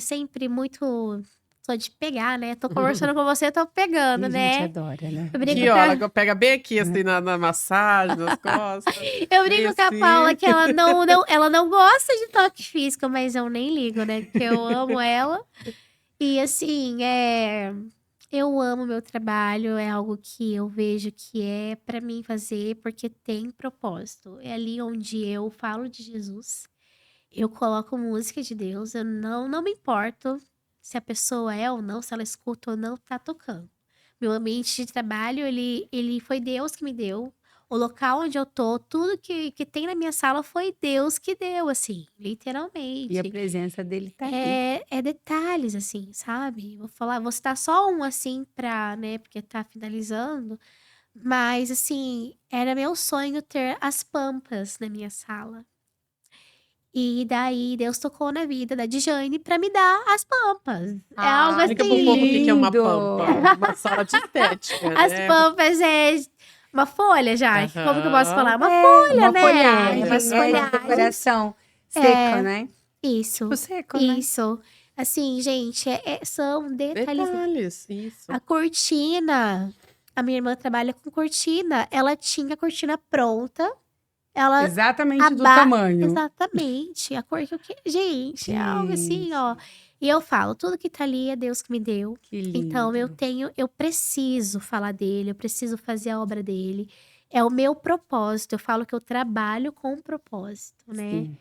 muito. Sou de pegar, né? Tô conversando com você, tô pegando, E a né? gente adora, né? Eu brinco Aqui, com ó, a- ela pega bem aqui, assim, na massagem, nas costas. Eu brinco com a assim. Paula que ela ela não gosta de toque físico, mas eu nem ligo, né? Porque eu amo ela. E assim, eu amo meu trabalho, é algo que eu vejo que é pra mim fazer porque tem propósito. É ali onde eu falo de Jesus, eu coloco música de Deus, eu não me importo se a pessoa é ou não, se ela escuta ou não, tá tocando. Meu ambiente de trabalho, ele foi Deus que me deu. O local onde eu tô, tudo que tem na minha sala foi Deus que deu, assim, E a literalmente. presença dele tá ali. É detalhes, assim, sabe? Vou citar só um, assim, né, porque tá finalizando. Mas, assim, era meu sonho ter as pampas na minha sala. E daí Deus tocou na vida da Djane pra me dar as pampas. É algo Explica pro assim. povo o que é uma lindo. pampa. Uma sala de estética, As né? pampas é uma folha já. Como que eu posso Aham. fauma folha, uma né? folhagem, Umas né? folhagens. Decoração É. seca, né? Isso. Tipo seco, né? Isso. Assim, gente, são detalhes. Detalhes, isso. A cortina. A minha irmã trabalha com cortina. Ela tinha a cortina pronta. Ela Exatamente do aba- tamanho. Exatamente. A cor que eu quero. Gente, é algo assim, ó. E eu falo, tudo que tá ali é Deus que me deu. Que lindo. Então eu preciso falar dele, eu preciso fazer a obra dele. É o meu propósito. Eu falo que eu trabalho com um propósito, né? Sim.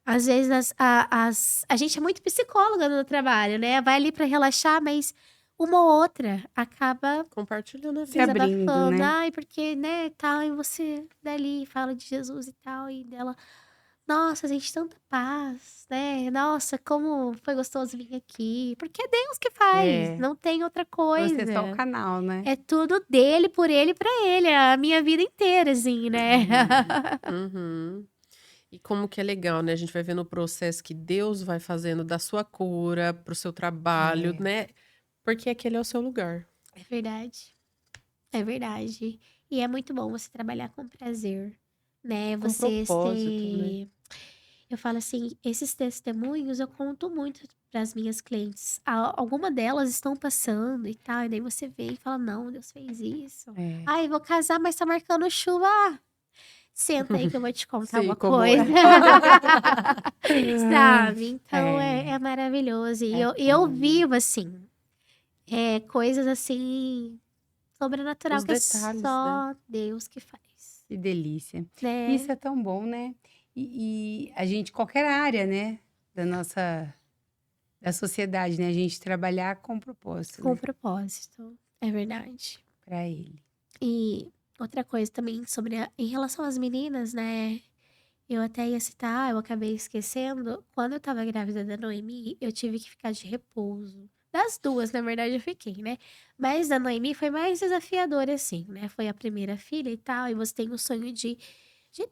Às vezes a gente é muito psicóloga no trabalho, né? Vai ali pra relaxar, mas uma ou outra acaba Compartilhando a Se vida. abrindo, desabafando. né? Ai, porque, né, tal, e você dali fala de Jesus e tal, e dela, nossa, gente, tanta paz, né? Nossa, como foi gostoso vir aqui. Porque é Deus que faz, É. não tem outra coisa. Você é só o canal, né? É tudo dele, por ele, pra ele, a minha vida inteira, assim, né? Uhum. E como que é legal, né? A gente vai vendo o processo que Deus vai fazendo da sua cura pro seu trabalho, É. né? Porque aquele é o seu lugar. É verdade. É verdade. E é muito bom você trabalhar com prazer, né? Com Você propósito, ter. Eu falo assim, esses testemunhos eu conto muito para as minhas clientes. Alguma delas estão passando e tal, e daí você vê e fala, não, Deus fez isso. É. Ai, vou casar, mas tá marcando chuva. Ah, senta aí que eu vou te contar Sei uma como coisa. Sabe? Então É. é maravilhoso. É E eu bom. vivo assim, coisas assim, sobrenatural Os que é detalhes, só Deus que faz. Que delícia. Né? Isso é tão bom, né? E a gente, qualquer área, né? Da sociedade, né? A gente trabalhar com propósito, Com né? propósito. É verdade. Pra ele. E outra coisa também em relação às meninas, né? Eu até ia citar, eu acabei esquecendo. Quando eu tava grávida da Noemi, eu tive que ficar de repouso. Das duas, na verdade, eu fiquei, né? Mas da Noemi foi mais desafiador, assim, né? Foi a primeira filha e tal, e você tem o sonho de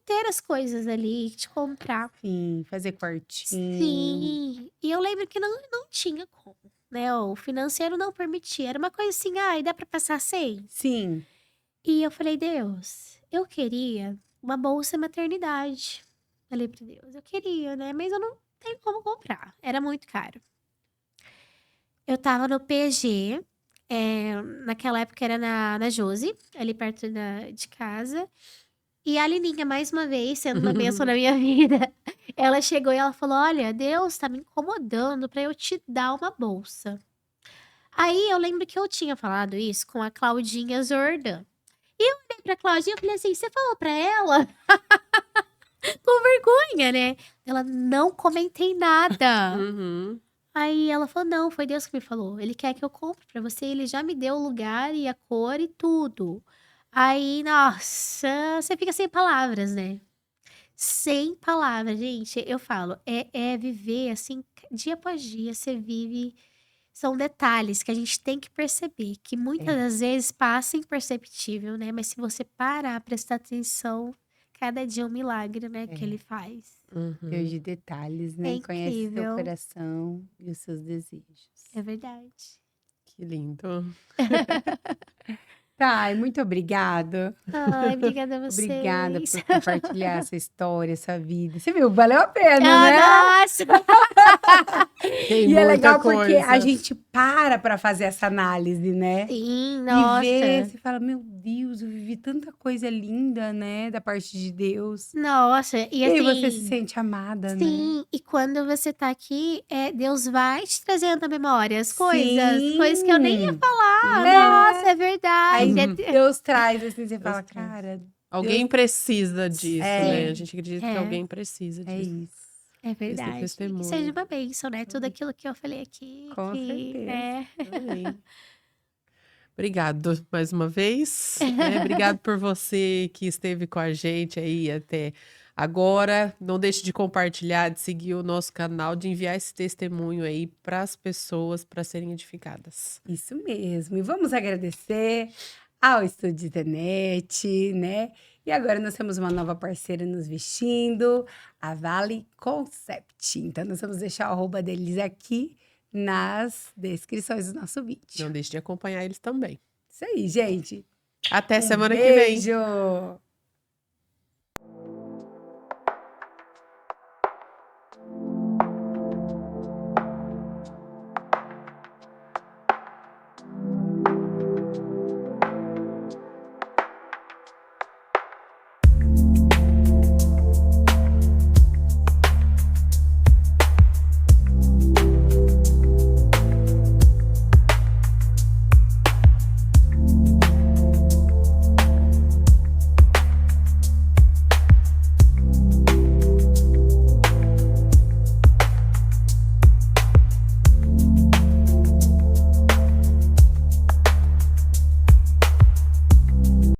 ter as coisas ali, de comprar. Sim, fazer quartinho. Sim. E eu lembro que não tinha como, né? O financeiro não permitia. Era uma coisa assim, ai, dá pra passar sem? Sim. E eu falei, Deus, eu queria uma bolsa maternidade. Falei pra Deus, eu queria, né? Mas eu não tenho como comprar. Era muito caro. Eu tava no PG, naquela época era na Josi, ali perto de casa. E a Lininha, mais uma vez, sendo uma bênção na minha vida, ela chegou e ela falou: Olha, Deus tá me incomodando pra eu te dar uma bolsa. Aí eu lembro que eu tinha falado isso com a Claudinha Zordan. E eu olhei pra Claudinha e falei assim: Você falou pra ela? Com vergonha, né? Ela, não comentei nada. Uhum. Aí ela falou: Não, foi Deus que me falou. Ele quer que eu compre pra você. Ele já me deu o lugar e a cor e tudo. Aí, nossa, você fica sem palavras, né? Sem palavras, gente. Eu falo, é viver assim, dia após dia, você vive. São detalhes que a gente tem que perceber, que muitas É. das vezes passa imperceptível, né? Mas se você parar, prestar atenção, cada dia é um milagre, né, que É. ele faz. Uhum. Deus de detalhes, né? É Conhece seu incrível. coração e os seus desejos. É verdade. Que lindo. Tá, muito obrigada. Ai, obrigada a Obrigada vocês. por compartilhar essa história, essa vida. Você viu? Valeu a pena, né? Nossa! Tem E é muita legal porque a coisa. gente para fazer essa análise, né? Sim, E nossa. vê, você fala, meu Deus, eu vivi tanta coisa linda, né? Da parte de Deus. Nossa, e E aí você se assim, sente amada, né? sim, e quando você tá aqui, Deus vai te trazendo à memória as coisas que eu nem ia Sim! falar. É. Nossa, é verdade. Aí Deus traz, assim, você fala, traz. cara, Alguém Deus... precisa disso, né? A É, gente acredita que É, alguém precisa é disso. isso. é Esse verdade. Que seja testemunho. uma bênção, né? Tudo aquilo que eu falei aqui, Com que certeza. Amém. Obrigado mais uma vez, né? Obrigado por você que esteve com a gente aí até agora. Não deixe de compartilhar, de seguir o nosso canal, de enviar esse testemunho aí para as pessoas para serem edificadas. Isso mesmo. E vamos agradecer ao Estúdio Zenet, né? E agora nós temos uma nova parceira nos vestindo, a Vale Concept. Então nós vamos deixar o arroba deles aqui nas descrições do nosso vídeo. Não deixe de acompanhar eles também. Isso aí, gente. Até Um semana que vem. beijo!